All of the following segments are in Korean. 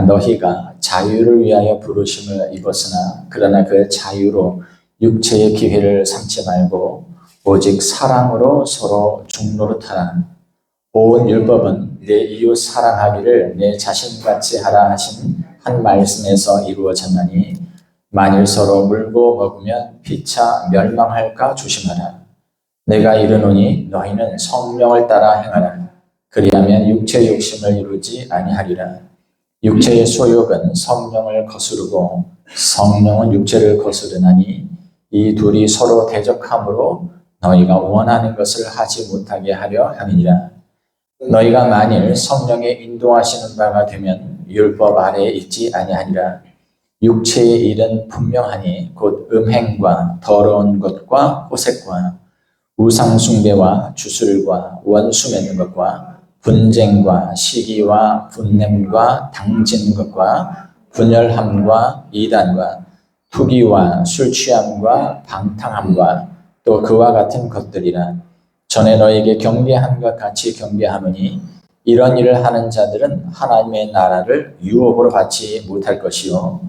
너희가 자유를 위하여 부르심을 입었으나 그러나 그 자유로 육체의 기회를 삼지 말고 오직 사랑으로 서로 중노릇하라. 온 율법은 내 이웃 사랑하기를 내 자신같이 하라 하신 한 말씀에서 이루어졌나니 만일 서로 물고 먹으면 피차 멸망할까 조심하라. 내가 이르노니 너희는 성령을 따라 행하라. 그리하면 육체의 욕심을 이루지 아니하리라. 육체의 소욕은 성령을 거스르고 성령은 육체를 거스르나니 이 둘이 서로 대적함으로 너희가 원하는 것을 하지 못하게 하려 함이니라. 너희가 만일 성령의 인도하시는 바가 되면 율법 아래에 있지 아니하니라. 육체의 일은 분명하니 곧 음행과 더러운 것과 호색과 우상숭배와 주술과 원수 맺는 것과 분쟁과 시기와 분냄과 당지는 것과 분열함과 이단과 투기와 술취함과 방탕함과 또 그와 같은 것들이라. 전에 너에게 경배한 것 같이 경배하노니 이런 일을 하는 자들은 하나님의 나라를 유업으로 받지 못할 것이요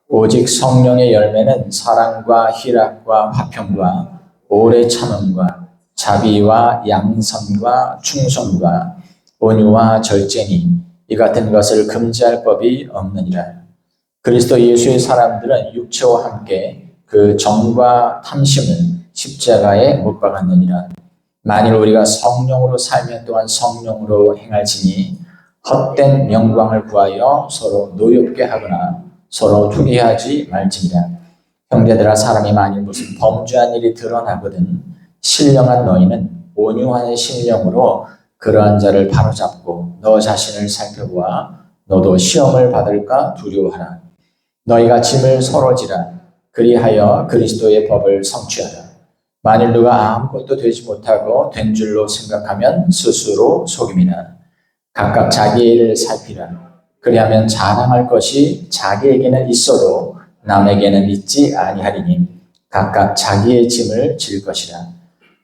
오직 성령의 열매는 사랑과 희락과 화평과 오래 참음과 자비와 양선과 충성과 온유와 절제니 이 같은 것을 금지할 법이 없느니라. 그리스도 예수의 사람들은 육체와 함께 그 정과 탐심을 십자가에 못 박았느니라. 만일 우리가 성령으로 살면 또한 성령으로 행할지니 헛된 영광을 구하여 서로 노엽게 하거나 서로 투기하지 말지니라. 형제들아, 사람이 만일 무슨 범죄한 일이 드러나거든 신령한 너희는 온유한 심령으로 그러한 자를 바로잡고 너 자신을 살펴보아 너도 시험을 받을까 두려워하라. 너희가 짐을 서로 지라. 그리하여 그리스도의 법을 성취하라. 만일 누가 아무것도 되지 못하고 된 줄로 생각하면 스스로 속임이나 각각 자기의 일을 살피라. 그리하면 자랑할 것이 자기에게는 있어도 남에게는 있지 아니하리니 각각 자기의 짐을 질 것이라.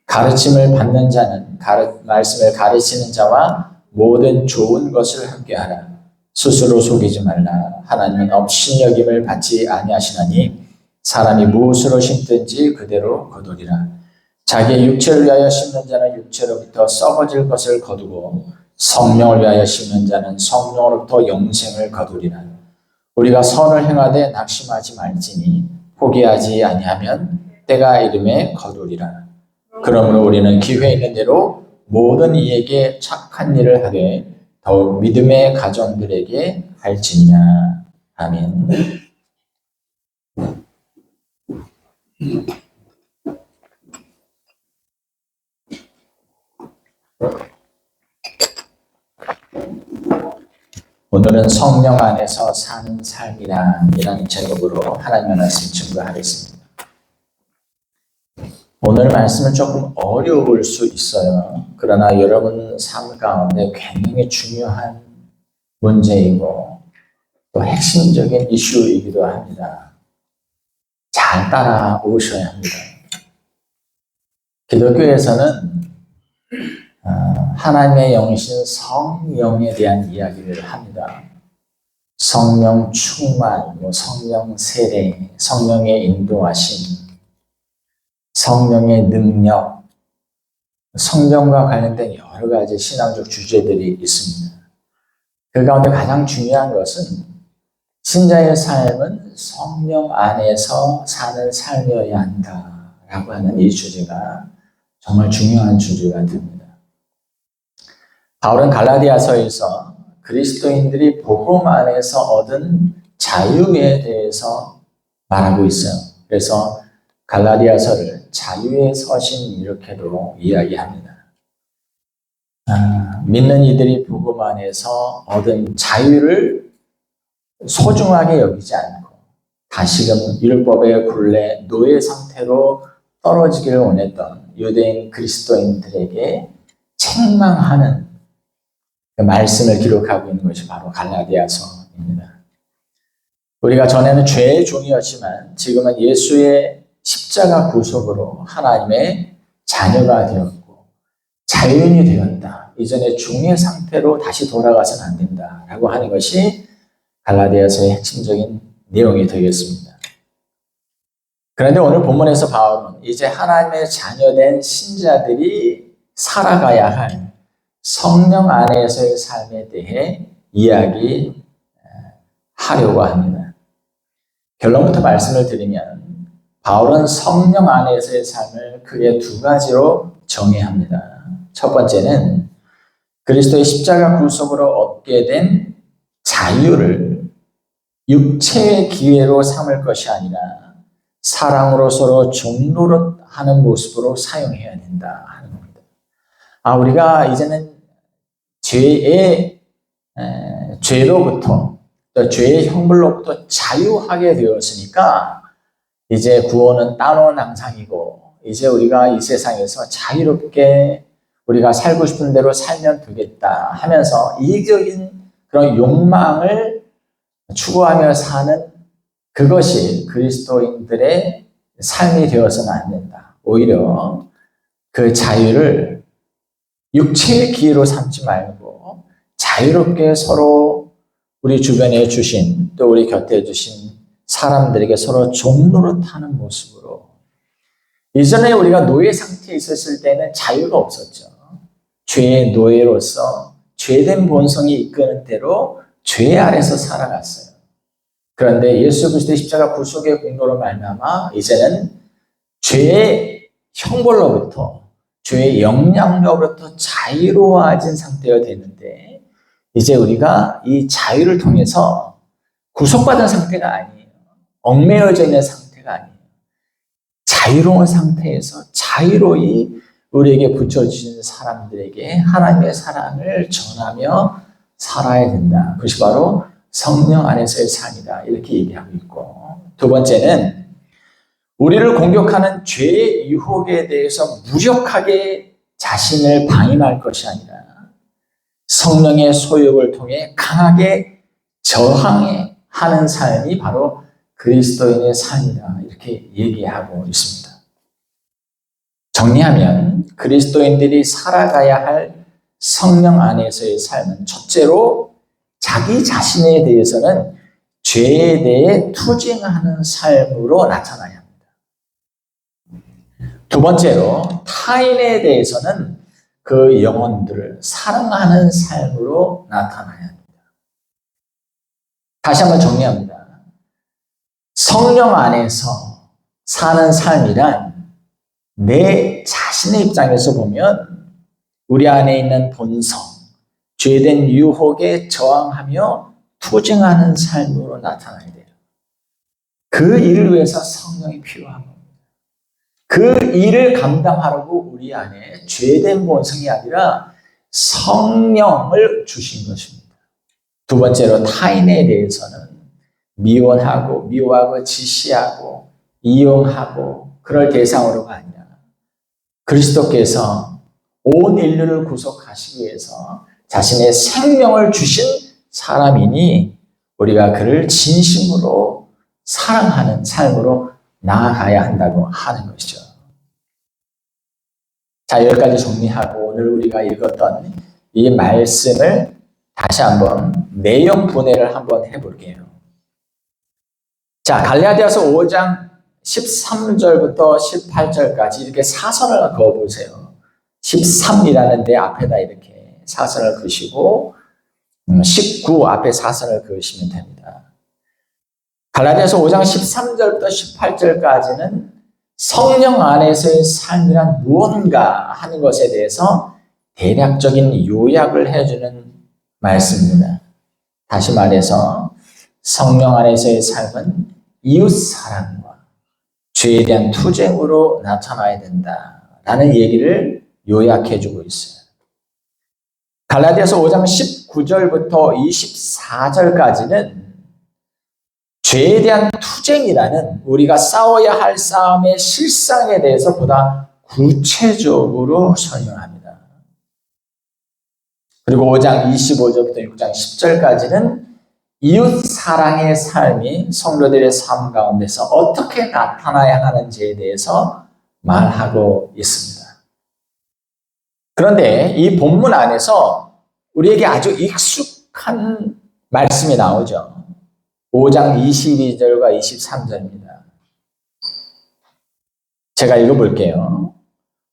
가르침을 받는 자는 말씀을 가르치는 자와 모든 좋은 것을 함께하라. 스스로 속이지 말라. 하나님은 업신여김을 받지 아니하시나니 사람이 무엇으로 심든지 그대로 거두리라. 자기의 육체를 위하여 심는 자는 육체로부터 썩어질 것을 거두고 성령을 위하여 심는 자는 성령으로부터 영생을 거두리라. 우리가 선을 행하되 낙심하지 말지니 포기하지 아니하면 때가 이름에 거두리라. 그러므로 우리는 기회 있는 대로 모든 이에게 착한 일을 하되 더욱 믿음의 가정들에게 할지니라. 아멘. 오늘은 성령 안에서 사는 삶이란 제목으로 하나님의 말씀 증거하겠습니다. 오늘 말씀은 조금 어려울 수 있어요. 그러나 여러분 삶 가운데 굉장히 중요한 문제이고 또 핵심적인 이슈이기도 합니다. 잘 따라오셔야 합니다. 기독교에서는 하나님의 영이신 성령에 대한 이야기를 합니다. 성령 충만, 성령 세례, 성령의 인도하심, 성령의 능력, 성령과 관련된 여러 가지 신앙적 주제들이 있습니다. 그 가운데 가장 중요한 것은 신자의 삶은 성령 안에서 사는 삶이어야 한다라고 하는 이 주제가 정말 중요한 주제가 됩니다. 바울은 갈라디아서에서 그리스도인들이 복음 안에서 얻은 자유에 대해서 말하고 있어요. 그래서 갈라디아서를 자유의 서신 이렇게도 이야기합니다. 믿는 이들이 복음 안에서 얻은 자유를 소중하게 여기지 않고 다시금 율법의 굴레 노예 상태로 떨어지기를 원했던 유대인 그리스도인들에게 책망하는 그 말씀을 기록하고 있는 것이 바로 갈라디아서입니다. 우리가 전에는 죄의 종이었지만 지금은 예수의 십자가 구속으로 하나님의 자녀가 되었고 자유인이 되었다. 이전의 종의 상태로 다시 돌아가서는 안 된다라고 하는 것이 갈라디아서의 핵심적인 내용이 되겠습니다. 그런데 오늘 본문에서 바울은 이제 하나님의 자녀된 신자들이 살아가야 할 성령 안에서의 삶에 대해 이야기하려고 합니다. 결론부터 말씀을 드리면 바울은 성령 안에서의 삶을 크게 두 가지로 정의합니다. 첫 번째는 그리스도의 십자가 구속으로 얻게 된 자유를 육체의 기회로 삼을 것이 아니라 사랑으로 서로 종노릇하는 모습으로 사용해야 된다 하는 겁니다. 우리가 이제는 죄로부터 또 죄의 형벌로부터 자유하게 되었으니까 이제 구원은 따놓은 앙상이고 이제 우리가 이 세상에서 자유롭게 우리가 살고 싶은 대로 살면 되겠다 하면서 이기적인 그런 욕망을 추구하며 사는 그것이 그리스도인들의 삶이 되어서는 안 된다. 오히려 그 자유를 육체의 기회로 삼지 말고 자유롭게 서로 우리 주변에 주신 또 우리 곁에 주신 사람들에게 서로 종노릇하는 모습으로 이전에 우리가 노예 상태에 있었을 때는 자유가 없었죠. 죄의 노예로서 죄된 본성이 이끄는 대로 죄 아래서 살아갔어요. 그런데 예수 그리스도의 십자가 구속의 공로로 말미암아 이제는 죄의 형벌로부터 죄의 영향력으로부터 자유로워진 상태가 되는데 이제 우리가 이 자유를 통해서 구속받은 상태가 아니에요. 얽매여져 있는 상태가 아니에요. 자유로운 상태에서 자유로이 우리에게 붙여주신 사람들에게 하나님의 사랑을 전하며 살아야 된다. 그것이 바로 성령 안에서의 삶이다. 이렇게 얘기하고 있고 두 번째는 우리를 공격하는 죄의 유혹에 대해서 무력하게 자신을 방임할 것이 아니라 성령의 소욕을 통해 강하게 저항하는 삶이 바로 그리스도인의 삶이다. 이렇게 얘기하고 있습니다. 정리하면 그리스도인들이 살아가야 할 성령 안에서의 삶은 첫째로 자기 자신에 대해서는 죄에 대해 투쟁하는 삶으로 나타나야 합니다. 두 번째로 타인에 대해서는 그 영혼들을 사랑하는 삶으로 나타나야 합니다. 다시 한번 정리합니다. 성령 안에서 사는 삶이란 내 자신의 입장에서 보면 우리 안에 있는 본성, 죄된 유혹에 저항하며 투쟁하는 삶으로 나타나야 돼요. 그 일을 위해서 성령이 필요한 겁니다. 그 일을 감당하려고 우리 안에 죄된 본성이 아니라 성령을 주신 것입니다. 두 번째로 타인에 대해서는 미워하고 지시하고 이용하고 그럴 대상으로가 아니라 그리스도께서 온 인류를 구속하시기 위해서 자신의 생명을 주신 사람이니 우리가 그를 진심으로 사랑하는 삶으로 나아가야 한다고 하는 것이죠. 자, 여기까지 정리하고 오늘 우리가 읽었던 이 말씀을 다시 한번 내용 분해를 한번 해볼게요. 자, 갈라디아서 5장 13절부터 18절까지 이렇게 사선을 그어보세요. 13이라는 데 앞에다 이렇게 사선을 그으시고 19 앞에 사선을 그으시면 됩니다. 갈라디아서 5장 13절부터 18절까지는 성령 안에서의 삶이란 무언가 하는 것에 대해서 대략적인 요약을 해주는 말씀입니다. 다시 말해서 성령 안에서의 삶은 이웃사랑과 죄에 대한 투쟁으로 나타나야 된다라는 얘기를 요약해주고 있어요. 갈라디아서 5장 19절부터 24절까지는 죄에 대한 투쟁이라는 우리가 싸워야 할 싸움의 실상에 대해서 보다 구체적으로 설명합니다. 그리고 5장 25절부터 6장 10절까지는 이웃 사랑의 삶이 성도들의 삶 가운데서 어떻게 나타나야 하는지에 대해서 말하고 있습니다. 그런데 이 본문 안에서 우리에게 아주 익숙한 말씀이 나오죠. 5장 22절과 23절입니다. 제가 읽어볼게요.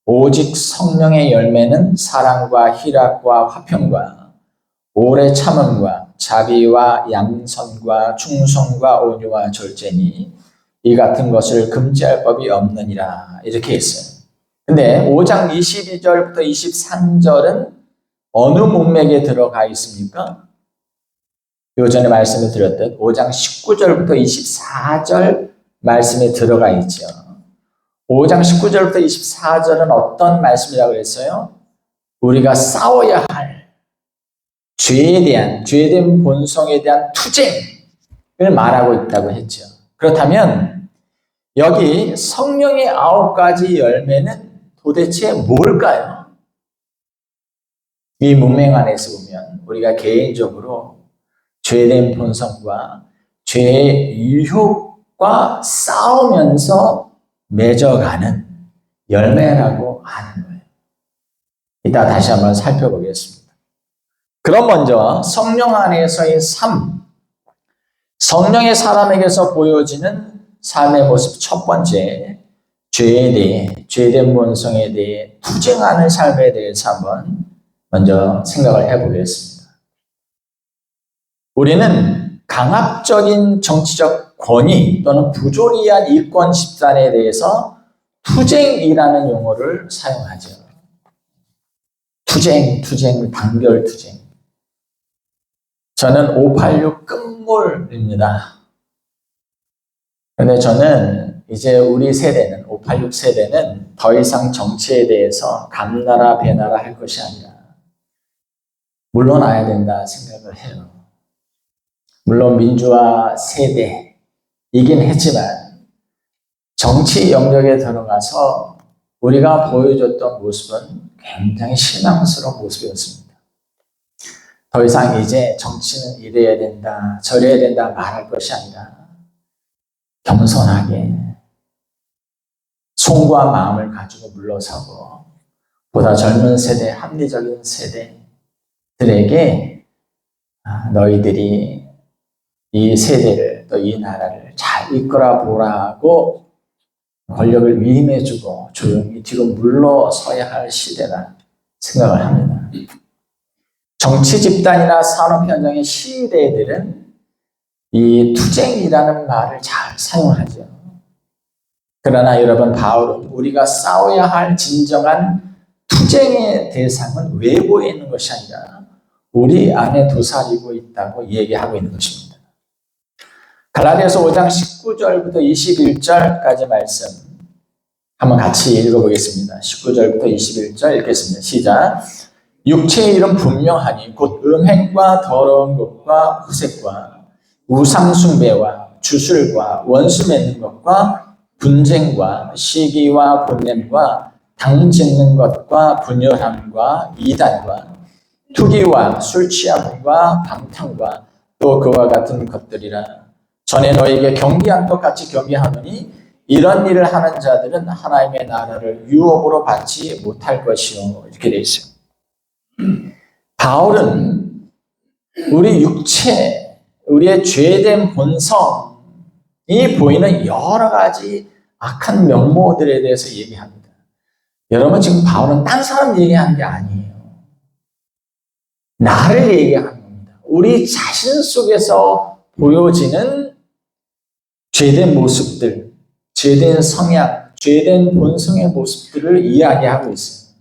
오직 성령의 열매는 사랑과 희락과 화평과 오래 참음과 자비와 양선과 충성과 온유와 절제니 이 같은 것을 금지할 법이 없느니라. 이렇게 했어요. 근데 5장 22절부터 23절은 어느 문맥에 들어가 있습니까? 요전에 말씀을 드렸듯 5장 19절부터 24절 말씀에 들어가 있죠. 5장 19절부터 24절은 어떤 말씀이라고 그랬어요? 우리가 싸워야 할 죄에 대한, 죄된 본성에 대한 투쟁을 말하고 있다고 했죠. 그렇다면 여기 성령의 9가지 열매는 도대체 뭘까요? 이 문맥 안에서 보면 우리가 개인적으로 죄된 본성과 죄의 유혹과 싸우면서 맺어가는 열매라고 하는 거예요. 이따 다시 한번 살펴보겠습니다. 그럼 먼저 성령 안에서의 삶, 성령의 사람에게서 보여지는 삶의 모습 첫 번째, 죄에 대해, 죄된 본성에 대해 투쟁하는 삶에 대해서 한번 먼저 생각을 해보겠습니다. 우리는 강압적인 정치적 권위 또는 부조리한 이권 집단에 대해서 투쟁이라는 용어를 사용하죠. 투쟁, 단결 투쟁. 저는 586 끝물입니다. 그런데 저는 이제 우리 세대는, 586 세대는 더 이상 정치에 대해서 감나라 배나라 할 것이 아니라 물러나야 된다 생각을 해요. 물론 민주화 세대이긴 했지만 정치 영역에 들어가서 우리가 보여줬던 모습은 굉장히 실망스러운 모습이었습니다. 더 이상 이제 정치는 이래야 된다, 저래야 된다 말할 것이 아니라 겸손하게 손과 마음을 가지고 물러서고 보다 젊은 세대, 합리적인 세대들에게 너희들이 이 세대를 또 이 나라를 잘 이끌어 보라고 권력을 위임해주고 조용히 뒤로 물러서야 할 시대라 생각을 합니다. 정치 집단이나 산업 현장의 시대들은 이 투쟁이라는 말을 잘 사용하죠. 그러나 여러분, 바울은 우리가 싸워야 할 진정한 투쟁의 대상은 외부에 있는 것이 아니라 우리 안에 도사리고 있다고 얘기하고 있는 것입니다. 갈라디아서 5장 19절부터 21절까지 말씀 한번 같이 읽어보겠습니다. 19절부터 21절 읽겠습니다. 시작. 육체의 일은 분명하니 곧 음행과 더러운 것과 후색과 우상숭배와 주술과 원수 맺는 것과 분쟁과 시기와 본냄과 당짓는 것과 분열함과 이단과 투기와 술 취함과 방탕과 또 그와 같은 것들이라. 전에 너에게 경계한 것 같이 경계하노니 이런 일을 하는 자들은 하나님의 나라를 유업으로 받지 못할 것이요. 이렇게 되어 있어요. 바울은 우리 육체, 우리의 죄된 본성이 보이는 여러 가지 악한 면모들에 대해서 얘기합니다. 여러분, 지금 바울은 딴 사람 얘기하는 게 아니에요. 나를 얘기하는 겁니다. 우리 자신 속에서 보여지는 죄된 모습들, 죄된 성향, 죄된 본성의 모습들을 이야기하고 있어요.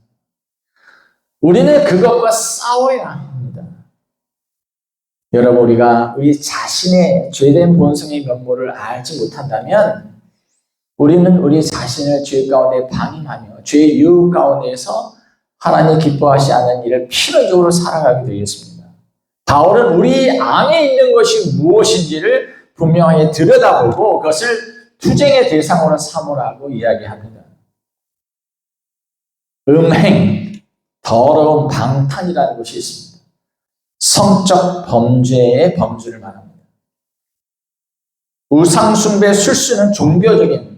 우리는 그것과 싸워야 합니다. 여러분, 우리가 우리 자신의 죄된 본성의 면모를 알지 못한다면 우리는 우리 자신을 죄 가운데 방임하며 죄의 유혹 가운데에서 하나님이 기뻐하지 않는 일을 필연적으로 살아가게 되겠습니다. 바울은 우리 안에 있는 것이 무엇인지를 분명하게 들여다보고 그것을 투쟁의 대상으로 삼으라고 이야기합니다. 음행, 더러운 방탕이라는 것이 있습니다. 성적 범죄의 범주를 말합니다. 우상숭배, 술수는 종교적인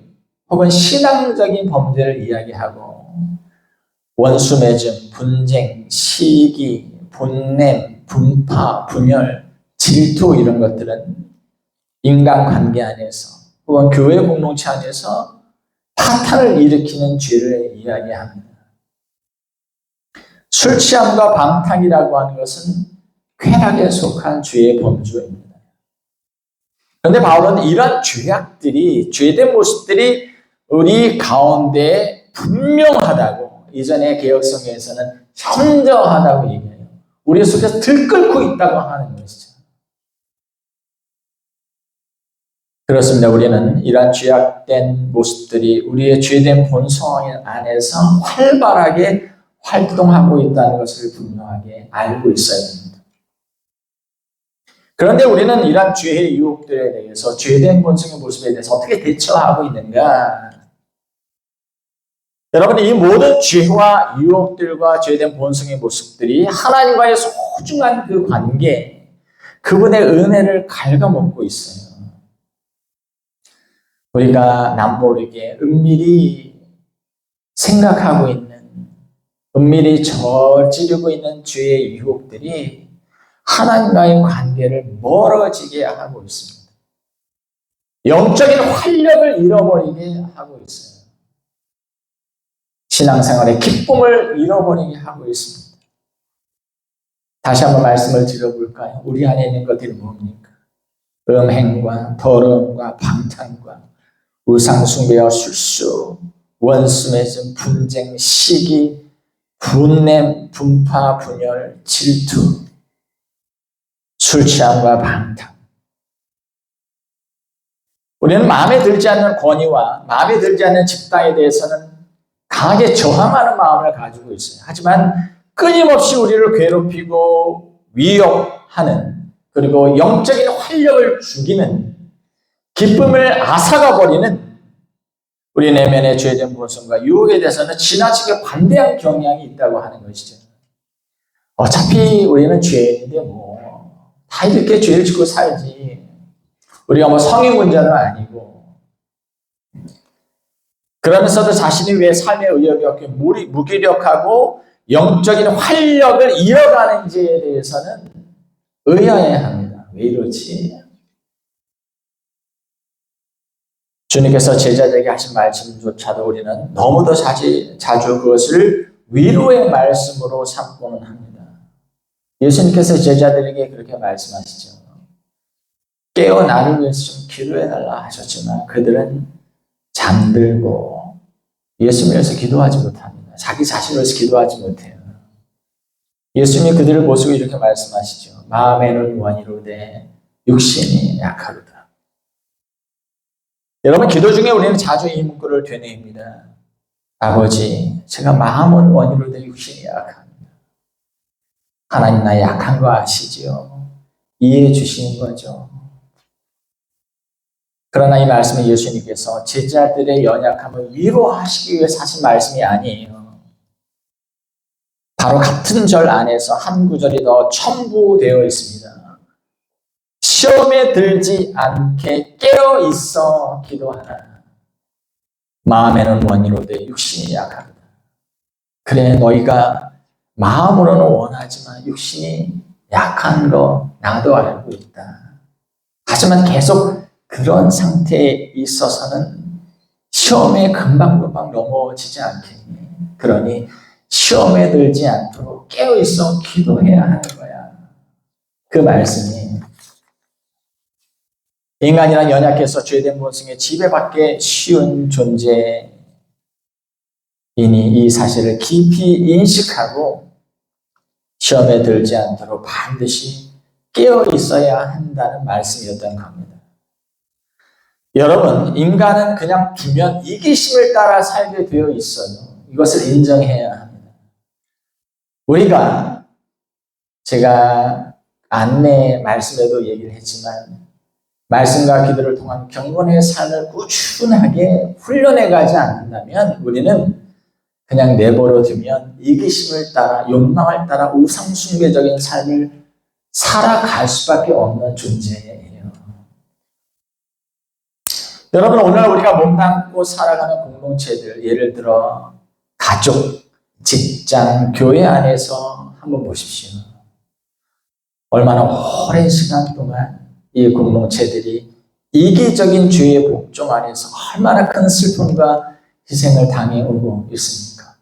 혹은 신앙적인 범죄를 이야기하고 원수 맺음, 분쟁, 시기, 분냄, 분파, 분열, 질투 이런 것들은 인간관계 안에서 혹은 교회 공동체 안에서 파탄을 일으키는 죄를 이야기합니다. 술 취함과 방탕이라고 하는 것은 쾌락에 속한 죄의 범주입니다. 그런데 바울은 이런 죄악들이, 죄된 모습들이 우리 가운데 분명하다고, 이전의 개혁성경에서는 현저하다고 얘기해요. 우리 속에서 들끓고 있다고 하는 것이죠. 그렇습니다. 우리는 이러한 죄악된 모습들이 우리의 죄된 본성 안에서 활발하게 활동하고 있다는 것을 분명하게 알고 있어야 됩니다. 그런데 우리는 이러한 죄의 유혹들에 대해서, 죄된 본성의 모습에 대해서 어떻게 대처하고 있는가? 여러분, 이 모든 죄와 유혹들과 죄된 본성의 모습들이 하나님과의 소중한 그 관계, 그분의 은혜를 갉아먹고 있어요. 우리가 남모르게 은밀히 생각하고 있는, 은밀히 저지르고 있는 죄의 유혹들이 하나님과의 관계를 멀어지게 하고 있습니다. 영적인 활력을 잃어버리게 하고 있어요. 신앙생활의 기쁨을 잃어버리게 하고 있습니다. 다시 한번 말씀을 드려볼까요? 우리 안에 있는 것들이 뭡니까? 음행과 더러움과 방탕과 우상숭배와 술수, 원수매증, 분쟁, 시기, 분냄, 분파, 분열, 질투, 술취함과 방탕. 우리는 마음에 들지 않는 권위와 마음에 들지 않는 집단에 대해서는 강하게 저항하는 마음을 가지고 있어요. 하지만 끊임없이 우리를 괴롭히고 위협하는, 그리고 영적인 활력을 죽이는, 기쁨을 앗아가버리는 우리 내면의 죄된 본성과 유혹에 대해서는 지나치게 관대한 경향이 있다고 하는 것이죠. 어차피 우리는 죄인인데 다 이렇게 죄를 짓고 살지. 우리가 성인 문제는 아니고. 그러면서도 자신이 왜 삶의 의욕이 없게 무기력하고 영적인 활력을 잃어가는지에 대해서는 의아해야 합니다. 왜 이러지? 주님께서 제자들에게 하신 말씀조차도 우리는 너무도 자주 그것을 위로의 말씀으로 삼고는 합니다. 예수님께서 제자들에게 그렇게 말씀하시죠. 깨어 나를 위해서 좀 기도해달라 하셨지만 그들은 잠들고 예수님을 위해서 기도하지 못합니다. 자기 자신을 위해서 기도하지 못해요. 예수님이 그들을 보시고 이렇게 말씀하시죠. 마음에는 원이로되 육신이 약하도다. 여러분, 기도 중에 우리는 자주 이 문구를 되뇌입니다. 아버지, 제가 마음은 원이로되 육신이 약합니다. 하나님 나의 약한 거 아시지요? 이해해 주시는 거죠. 그러나 이 말씀은 예수님께서 제자들의 연약함을 위로하시기 위해서 하신 말씀이 아니에요. 바로 같은 절 안에서 한 구절이 더 첨부되어 있습니다. 시험에 들지 않게 깨어 있어 기도하라. 마음에는 원이로되 육신이 약하다. 그래, 너희가 마음으로는 원하지만 육신이 약한 거 나도 알고 있다. 하지만 계속 그런 상태에 있어서는 시험에 금방금방 넘어지지 않겠니? 그러니 시험에 들지 않도록 깨어 있어 기도해야 하는 거야. 그 말씀이 인간이란 연약해서 죄된 본성에 지배받기 쉬운 존재이니 이 사실을 깊이 인식하고 시험에 들지 않도록 반드시 깨어 있어야 한다는 말씀이었던 겁니다. 여러분, 인간은 그냥 두면 이기심을 따라 살게 되어 있어요. 이것을 인정해야 합니다. 우리가 제가 안내 말씀에도 얘기를 했지만 말씀과 기도를 통한 경건의 삶을 꾸준하게 훈련해가지 않는다면 우리는 그냥 내버려 두면 이기심을 따라 욕망을 따라 우상숭배적인 삶을 살아갈 수밖에 없는 존재예요. 여러분, 오늘 우리가 몸담고 살아가는 공동체들, 예를 들어 가족, 직장, 교회 안에서 한번 보십시오. 얼마나 오랜 시간 동안 이 공동체들이 이기적인 죄의 복종 안에서 얼마나 큰 슬픔과 희생을 당해오고 있습니까?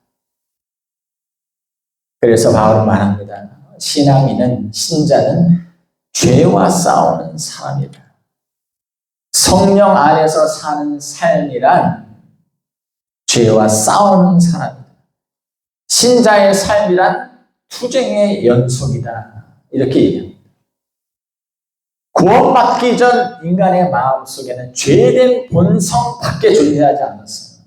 그래서 바울은 말합니다. 신자는 죄와 싸우는 사람이다. 성령 안에서 사는 삶이란 죄와 싸우는 사람이다. 신자의 삶이란 투쟁의 연속이다. 이렇게 얘기합니다. 구원받기 전 인간의 마음속에는 죄된 본성밖에 존재하지 않았어요.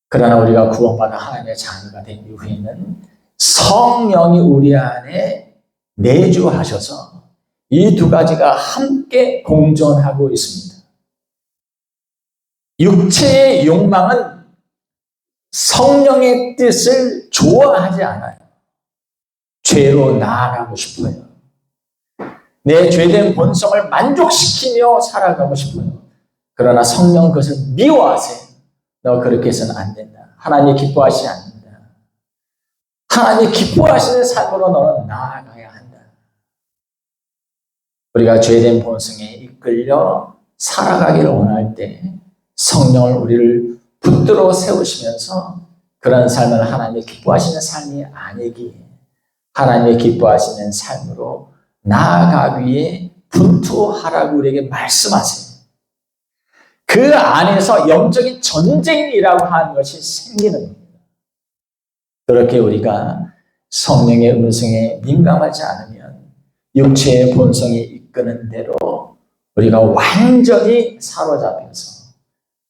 그러나 우리가 구원받아 하나님의 자녀가 된 이후에는 성령이 우리 안에 내주하셔서 이 두 가지가 함께 공존하고 있습니다. 육체의 욕망은 성령의 뜻을 좋아하지 않아요. 죄로 나아가고 싶어요. 내 죄된 본성을 만족시키며 살아가고 싶어요. 그러나 성령 그것을 미워하세요. 너 그렇게 해서는 안 된다. 하나님이 기뻐하시지 않는다. 하나님이 기뻐하시는 삶으로 너는 나아가야 한다. 우리가 죄된 본성에 이끌려 살아가기를 원할 때 성령을 우리를 붙들어 세우시면서 그런 삶을 하나님이 기뻐하시는 삶이 아니기에 하나님이 기뻐하시는 삶으로 나아가기 위해 분투하라고 우리에게 말씀하세요. 그 안에서 영적인 전쟁이라고 하는 것이 생기는 겁니다. 그렇게 우리가 성령의 음성에 민감하지 않으면 육체의 본성이 이끄는 대로 우리가 완전히 사로잡혀서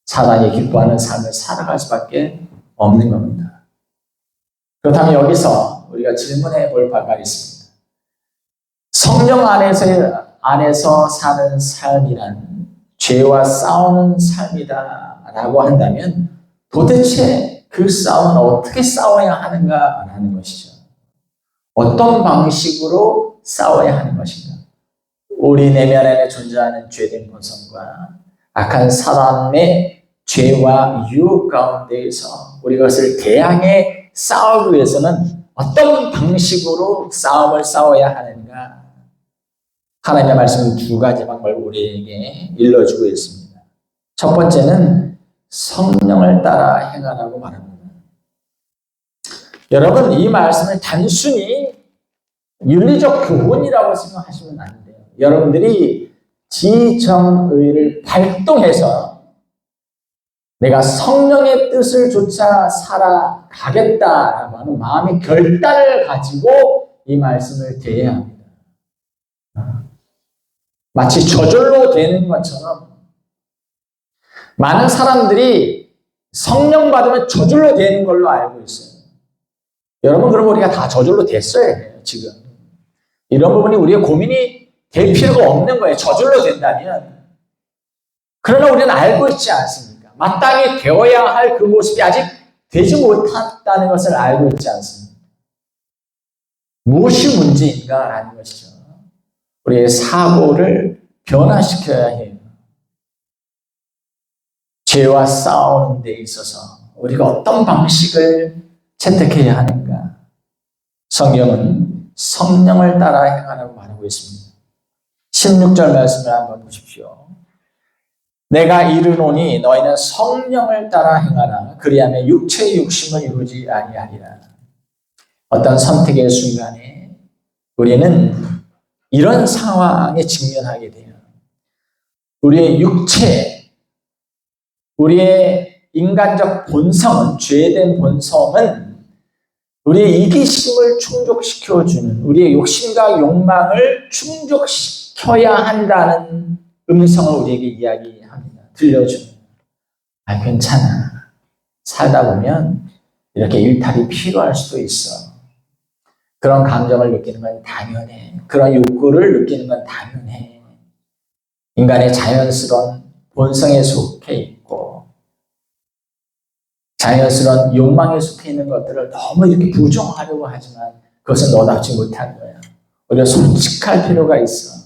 사단이 기뻐하는 삶을 살아갈 수밖에 없는 겁니다. 그렇다면 여기서 우리가 질문해 볼 바가 있습니다. 성령 안에서 사는 삶이란 죄와 싸우는 삶이다라고 한다면 도대체 그 싸움은 어떻게 싸워야 하는가라는 것이죠. 어떤 방식으로 싸워야 하는 것인가? 우리 내면 안에 존재하는 죄된 본성과 악한 사람의 죄와 유혹 가운데에서 우리 그것을 대항해 싸우기 위해서는 어떤 방식으로 싸움을 싸워야 하는가? 하나님의 말씀은 두 가지 방법을 우리에게 일러주고 있습니다. 첫 번째는 성령을 따라 행하라고 말합니다. 여러분, 이 말씀을 단순히 윤리적 교훈이라고 생각하시면 안 돼요. 여러분들이 지정의를 발동해서 내가 성령의 뜻을 쫓아 살아가겠다라고 하는 마음의 결단을 가지고 이 말씀을 대해야 합니다. 마치 저절로 되는 것처럼 많은 사람들이 성령 받으면 저절로 되는 걸로 알고 있어요. 여러분, 그럼 우리가 다 저절로 됐어야 해요, 지금. 이런 부분이 우리의 고민이 될 필요가 없는 거예요, 저절로 된다면. 그러나 우리는 알고 있지 않습니까? 마땅히 되어야 할 그 모습이 아직 되지 못했다는 것을 알고 있지 않습니까? 무엇이 문제인가라는 것이죠. 우리의 사고를 변화시켜야 해요. 죄와 싸우는 데 있어서 우리가 어떤 방식을 채택해야 하는가? 성경은 성령을 따라 행하라고 말하고 있습니다. 16절 말씀을 한번 보십시오. 내가 이르노니 너희는 성령을 따라 행하라. 그리하면 육체의 욕심을 이루지 아니하리라. 어떤 선택의 순간에 우리는 이런 상황에 직면하게 돼요. 우리의 육체, 우리의 인간적 본성은, 죄된 본성은 우리의 이기심을 충족시켜주는, 우리의 욕심과 욕망을 충족시켜야 한다는 음성을 우리에게 이야기합니다. 들려주는. 괜찮아. 살다 보면 이렇게 일탈이 필요할 수도 있어. 그런 감정을 느끼는 건 당연해. 그런 욕구를 느끼는 건 당연해. 인간의 자연스러운 본성에 속해 있고 자연스러운 욕망에 속해 있는 것들을 너무 이렇게 부정하려고 하지만 그것은 너답지 못한 거야. 우리가 솔직할 필요가 있어.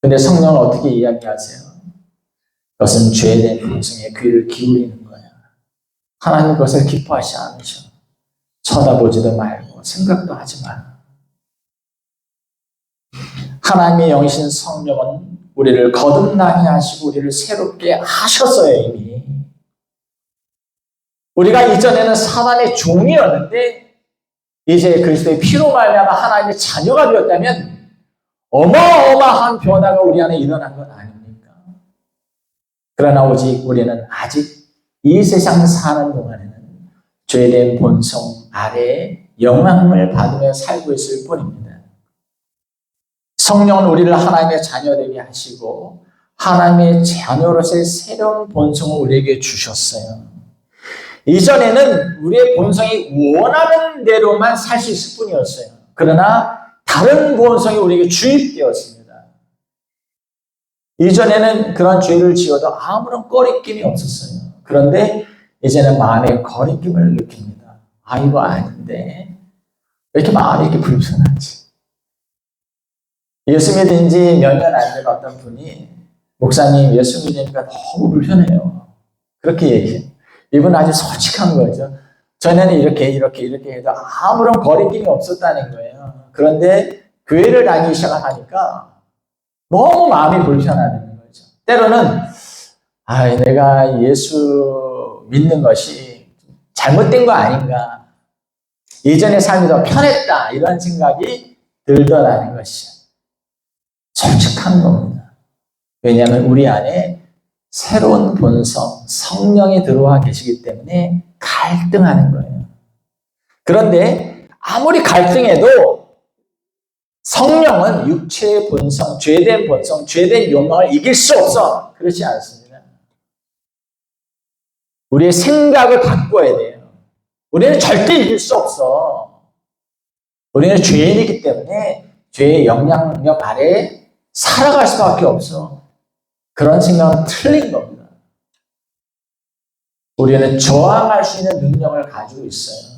근데 성령은 어떻게 이야기하세요? 그것은 죄된 본성에 귀를 기울이는 거야. 하나님 그것을 기뻐하지 않으셔. 쳐다보지도 말고 생각도 하지 마. 하나님의 영이신 성령은 우리를 거듭나게 하시고 우리를 새롭게 하셨어요, 이미. 우리가 이전에는 사단의 종이었는데 이제 그리스도의 피로 말미암아 하나님의 자녀가 되었다면 어마어마한 변화가 우리 안에 일어난 건 아닙니까? 그러나 오직 우리는 아직 이 세상 사는 동안에는 죄된 본성 아래에 영향을 받으며 살고 있을 뿐입니다. 성령은 우리를 하나님의 자녀되게 하시고 하나님의 자녀로서의 새로운 본성을 우리에게 주셨어요. 이전에는 우리의 본성이 원하는 대로만 살 수 있을 뿐이었어요. 그러나 다른 본성이 우리에게 주입되었습니다. 이전에는 그런 죄를 지어도 아무런 꺼리낌이 없었어요. 그런데 이제는 마음에 거리낌을 느낍니다. 아, 이거 아닌데 왜 이렇게 마음이 이렇게 불편하지? 예수 믿은 지 몇 년 안 된 어떤 분이 목사님 예수 믿으니까 너무 불편해요. 그렇게 얘기해요. 이분 아주 솔직한 거죠. 전에는 이렇게 해도 아무런 거리낌이 없었다는 거예요. 그런데 교회를 다니기 시작하니까 너무 마음이 불편하다는 거죠. 때로는 내가 예수 믿는 것이 잘못된 거 아닌가. 예전의 삶이 더 편했다. 이런 생각이 들더라는 것이죠. 솔직한 겁니다. 왜냐하면 우리 안에 새로운 본성, 성령이 들어와 계시기 때문에 갈등하는 거예요. 그런데 아무리 갈등해도 성령은 육체의 본성, 죄된 본성, 죄된 욕망을 이길 수 없어. 그렇지 않습니다. 우리의 생각을 바꿔야 돼요. 우리는 절대 이길 수 없어. 우리는 죄인이기 때문에 죄의 영향력 아래 살아갈 수밖에 없어. 그런 생각은 틀린 겁니다. 우리는 저항할 수 있는 능력을 가지고 있어요.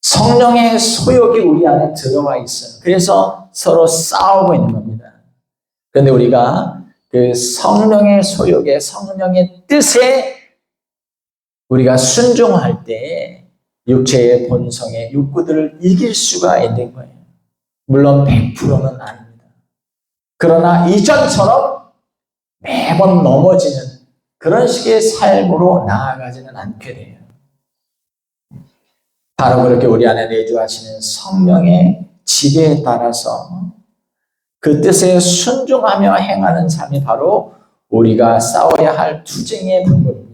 성령의 소욕이 우리 안에 들어와 있어요. 그래서 서로 싸우고 있는 겁니다. 그런데 우리가 그 성령의 소욕에, 성령의 뜻에 우리가 순종할 때 육체의 본성의 욕구들을 이길 수가 있는 거예요. 물론 100%는 아닙니다. 그러나 이전처럼 매번 넘어지는 그런 식의 삶으로 나아가지는 않게 돼요. 바로 그렇게 우리 안에 내주하시는 성령의 지배에 따라서 그 뜻에 순종하며 행하는 삶이 바로 우리가 싸워야 할 투쟁의 방법입니다.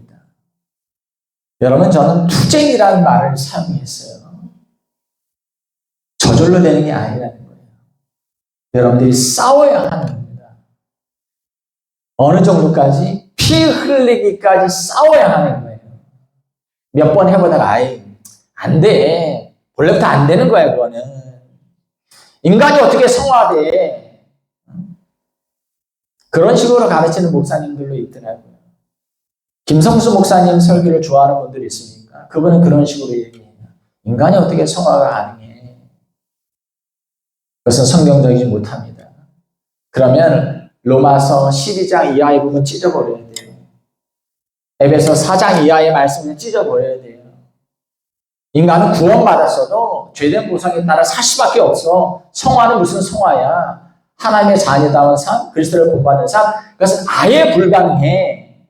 여러분, 저는 투쟁이라는 말을 사용했어요. 저절로 되는 게 아니라는 거예요. 여러분들이 싸워야 하는 겁니다. 어느 정도까지? 피 흘리기까지 싸워야 하는 거예요. 몇 번 해보다가 안 돼. 원래부터 안 되는 거야, 그거는. 인간이 어떻게 성화돼? 그런 식으로 가르치는 목사님들도 있더라고요. 김성수 목사님 설교를 좋아하는 분들이 있으니까 그분은 그런 식으로 얘기해요. 인간이 어떻게 성화가 가능해? 그것은 성경적이지 못합니다. 그러면 로마서 12장 이하의 부분 찢어버려야 돼요. 에베소 4장 이하의 말씀을 찢어버려야 돼요. 인간은 구원받았어도 죄된 보상에 따라 살 수밖에 없어. 성화는 무슨 성화야? 하나님의 자녀다운 삶, 그리스도를 본받는 삶, 그것은 아예 불가능해.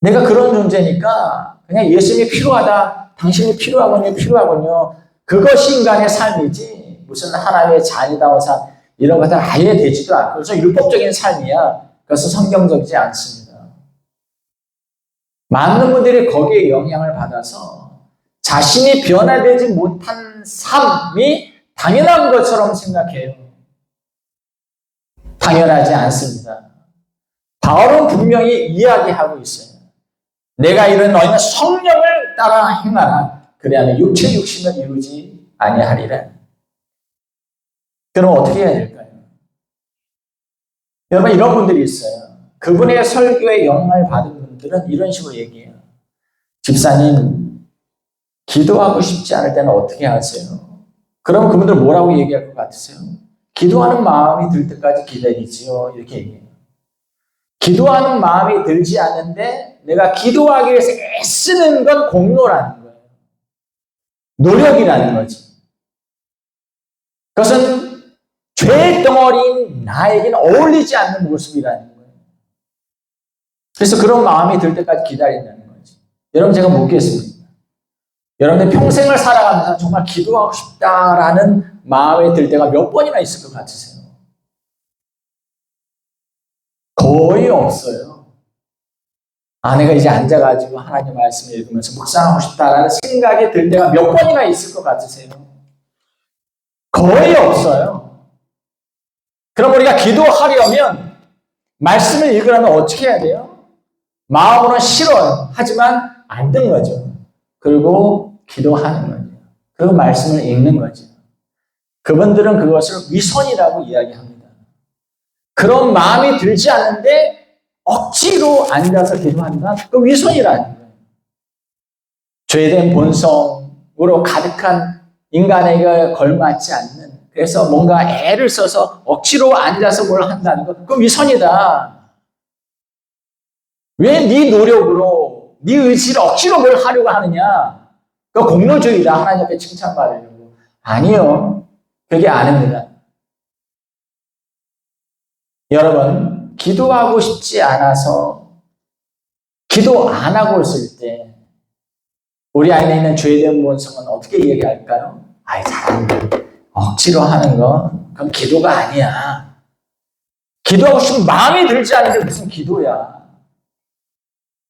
내가 그런 존재니까 그냥 예수님이 필요하다, 당신이 필요하군요. 그것이 인간의 삶이지 무슨 하나님의 자녀다운 삶 이런 것들은 아예 되지도 않고 그래서 율법적인 삶이야. 그것은 성경적이지 않습니다. 많은 분들이 거기에 영향을 받아서 자신이 변화되지 못한 삶이 당연한 것처럼 생각해요. 당연하지 않습니다. 바울은 분명히 이야기하고 있어요. 내가 이런 너희는 성령을 따라 행하라. 그래야 육체 육신을 이루지 아니하리라. 그럼 어떻게 해야 될까요? 여러분, 이런 분들이 있어요. 그분의 설교에 영향을 받은 분들은 이런 식으로 얘기해요. 집사님, 기도하고 싶지 않을 때는 어떻게 하세요? 그럼 그분들 뭐라고 얘기할 것 같으세요? 기도하는 마음이 들 때까지 기다리지요. 이렇게 얘기해요. 기도하는 마음이 들지 않는데 내가 기도하기 위해서 애쓰는 건 공로라는 거예요. 노력이라는 거지. 그것은 죄의 덩어리인 나에게는 어울리지 않는 모습이라는 거예요. 그래서 그런 마음이 들 때까지 기다린다는 거지. 여러분, 제가 묻겠습니다. 여러분들 평생을 살아가면서 정말 기도하고 싶다라는 마음이 들 때가 몇 번이나 있을 것 같으세요? 거의 없어요. 아내가 이제 앉아가지고 하나님 말씀을 읽으면서 묵상하고 싶다라는 생각이 들 때가 몇 번이나 있을 것 같으세요? 거의 없어요. 그럼 우리가 기도하려면 말씀을 읽으려면 어떻게 해야 돼요? 마음으로는 싫어요. 하지만 안 듣는 거죠. 그리고 기도하는 거죠. 그리고 말씀을 읽는 거죠. 그분들은 그것을 위선이라고 이야기합니다. 그런 마음이 들지 않는데 억지로 앉아서 기도한다? 그 위선이라는 거예요. 죄된 본성으로 가득한 인간에게 걸맞지 않는, 그래서 뭔가 애를 써서 억지로 앉아서 뭘 한다는 것, 그 위선이다. 왜 네 노력으로, 네 의지를 억지로 뭘 하려고 하느냐? 그 공로주의다. 하나님 앞에 칭찬받으려고. 아니요. 그게 아닙니다. 여러분, 기도하고 싶지 않아서 기도 안 하고 있을 때 우리 안에 있는 죄된 본성은 어떻게 얘기할까요? 아이, 잘한다. 억지로 하는 건 그건 기도가 아니야. 기도하고 싶은 마음이 들지 않는데 무슨 기도야.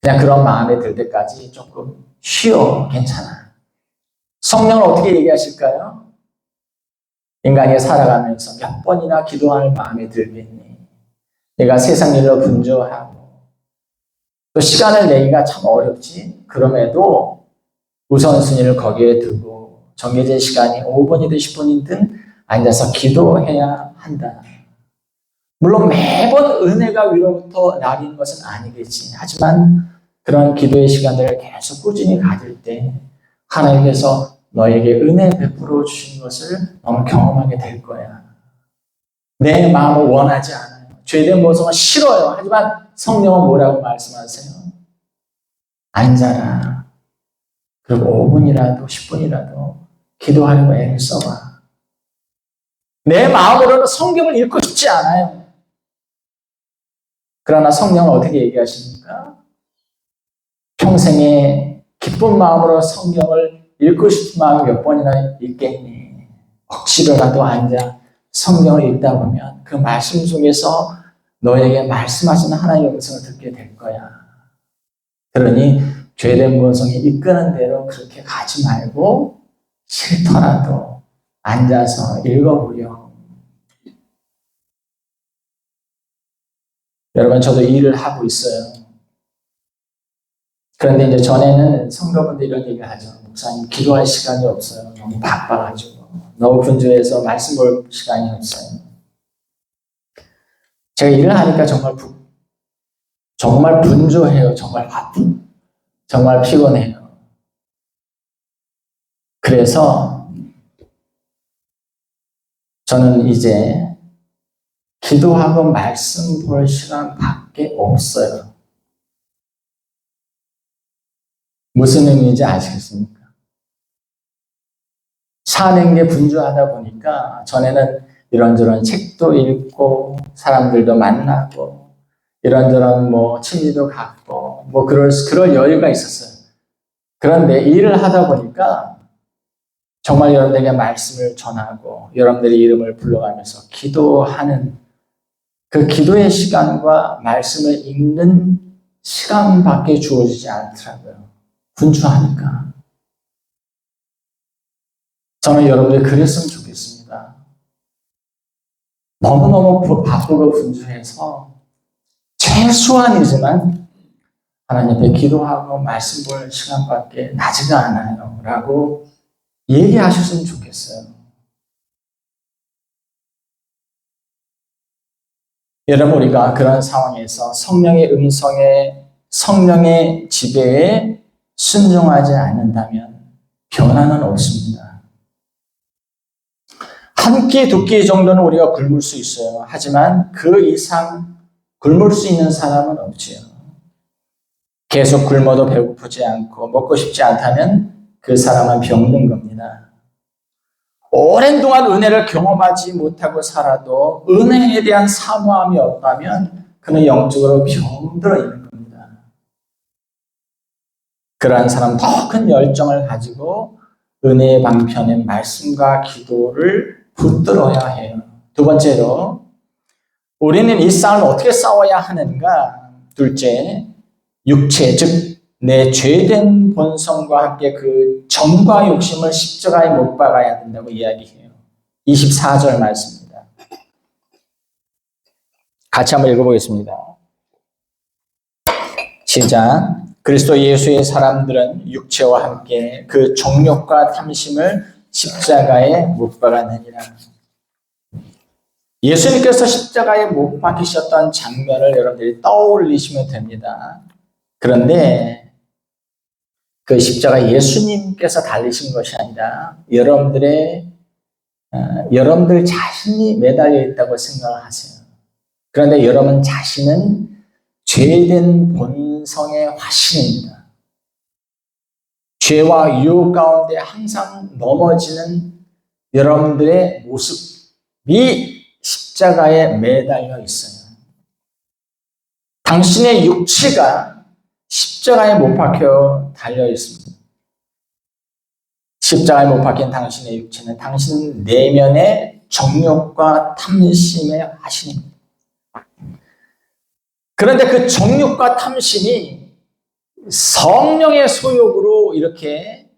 그냥 그런 마음이 들 때까지 조금 쉬어. 괜찮아. 성령은 어떻게 얘기하실까요? 인간이 살아가면서 몇 번이나 기도할 마음이 들겠니? 내가 세상 일로 분주하고 또 시간을 내기가 참 어렵지. 그럼에도 우선순위를 거기에 두고 정해진 시간이 5분이든 10분이든 앉아서 기도해야 한다. 물론 매번 은혜가 위로부터 나리는 것은 아니겠지. 하지만 그런 기도의 시간들을 계속 꾸준히 가질 때 하나님께서 너에게 은혜 베풀어 주신 것을 너무 경험하게 될 거야. 내 마음을 원하지 않아요. 죄된 모습은 싫어요. 하지만 성령은 뭐라고 말씀하세요? 앉아라. 그리고 5분이라도 10분이라도 기도하려고 애를 써봐. 내 마음으로는 성경을 읽고 싶지 않아요. 그러나 성령은 어떻게 얘기하십니까? 평생에 기쁜 마음으로 성경을 읽고 싶은 마음이 몇 번이나 있겠니? 억지로라도 앉아 성경을 읽다 보면 그 말씀 속에서 너에게 말씀하시는 하나님의 음성을 듣게 될 거야. 그러니 죄된 본성이 이끄는 대로 그렇게 가지 말고 싫더라도 앉아서 읽어보려. 여러분, 저도 일을 하고 있어요. 그런데 이제 전에는 성도분들이 이런 얘기를 하죠. 목사님, 기도할 시간이 없어요. 너무 바빠가지고. 너무 분주해서 말씀 볼 시간이 없어요. 제가 일을 하니까 정말 분주해요. 정말 피곤해요. 그래서 저는 이제 기도하고 말씀 볼 시간밖에 없어요. 무슨 의미인지 아시겠습니까? 사는 게 분주하다 보니까 전에는 이런저런 책도 읽고 사람들도 만나고 이런저런 취미도 갖고 그럴 여유가 있었어요. 그런데 일을 하다 보니까 정말 여러분들에게 말씀을 전하고 여러분들의 이름을 불러가면서 기도하는 그 기도의 시간과 말씀을 읽는 시간밖에 주어지지 않더라고요. 분주하니까. 저는 여러분들이 그랬으면 좋겠습니다. 너무너무 바쁘고 분주해서 최소한이지만 하나님 앞에 기도하고 말씀 볼 시간밖에 나지가 않아요. 라고 얘기하셨으면 좋겠어요. 여러분, 우리가 그런 상황에서 성령의 음성에, 성령의 지배에 순종하지 않는다면 변화는 없습니다. 한 끼, 두 끼 정도는 우리가 굶을 수 있어요. 하지만 그 이상 굶을 수 있는 사람은 없지요. 계속 굶어도 배고프지 않고 먹고 싶지 않다면 그 사람은 병든 겁니다. 오랜 동안 은혜를 경험하지 못하고 살아도 은혜에 대한 사모함이 없다면 그는 영적으로 병들어 있는 겁니다. 그러한 사람은 더 큰 열정을 가지고 은혜의 방편인 말씀과 기도를 붙들어야 해요. 두 번째로, 우리는 이 싸움을 어떻게 싸워야 하는가? 둘째, 육체, 즉 내 죄된 본성과 함께 그 정과 욕심을 십자가에 못 박아야 된다고 이야기해요. 24절 말씀입니다. 같이 한번 읽어보겠습니다. 시작. 그리스도 예수의 사람들은 육체와 함께 그 정욕과 탐심을 십자가에 못 박았느니라. 예수님께서 십자가에 못 박히셨던 장면을 여러분들이 떠올리시면 됩니다. 그런데 그 십자가 예수님께서 달리신 것이 아니라 여러분들 자신이 매달려 있다고 생각하세요. 그런데 여러분 자신은 죄된 본성의 화신입니다. 죄와 유혹 가운데 항상 넘어지는 여러분들의 모습이 십자가에 매달려 있어요. 당신의 육체가 십자가에 못 박혀 달려 있습니다. 십자가에 못 박힌 당신의 육체는 당신 내면의 정욕과 탐심의 화신입니다. 그런데 그 정욕과 탐심이 성령의 소욕으로 이렇게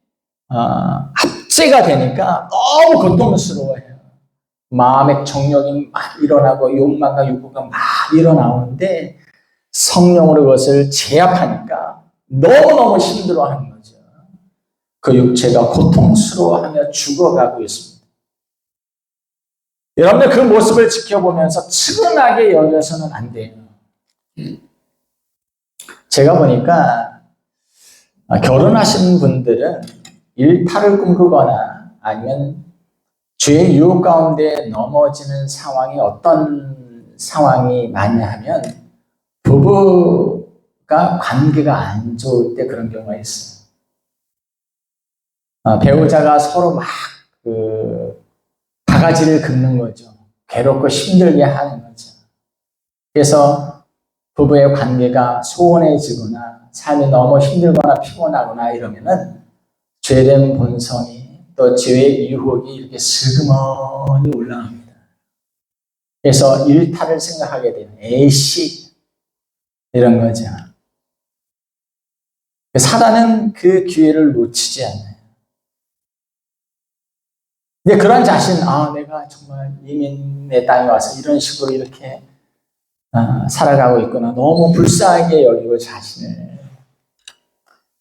합체가 되니까 너무 고통스러워해요. 마음의 정욕이 막 일어나고 욕망과 욕구가 막 일어나오는데 성령으로 그것을 제압하니까 너무너무 힘들어하는 거죠. 그 육체가 고통스러워하며 죽어가고 있습니다. 여러분들 그 모습을 지켜보면서 측은하게 여겨서는 안 돼요. 제가 보니까 결혼하신 분들은 일탈을 꿈꾸거나 아니면 죄의 유혹 가운데 넘어지는 상황이 어떤 상황이 많냐 하면 부부가 관계가 안 좋을 때 그런 경우가 있어요. 배우자가 서로 막 바가지를 긁는 거죠. 괴롭고 힘들게 하는 거죠. 그래서 부부의 관계가 소원해지거나 삶이 너무 힘들거나 피곤하거나 이러면은 죄된 본성이 또 죄의 유혹이 이렇게 슬그머니 올라갑니다. 그래서 일탈을 생각하게 돼요. 에이씨 이런 거죠. 사단은 그 기회를 놓치지 않아요. 근데 그런 자신, 내가 정말 이민의 땅에 와서 이런 식으로 이렇게 살아가고 있구나. 너무 불쌍하게 여기고 자신을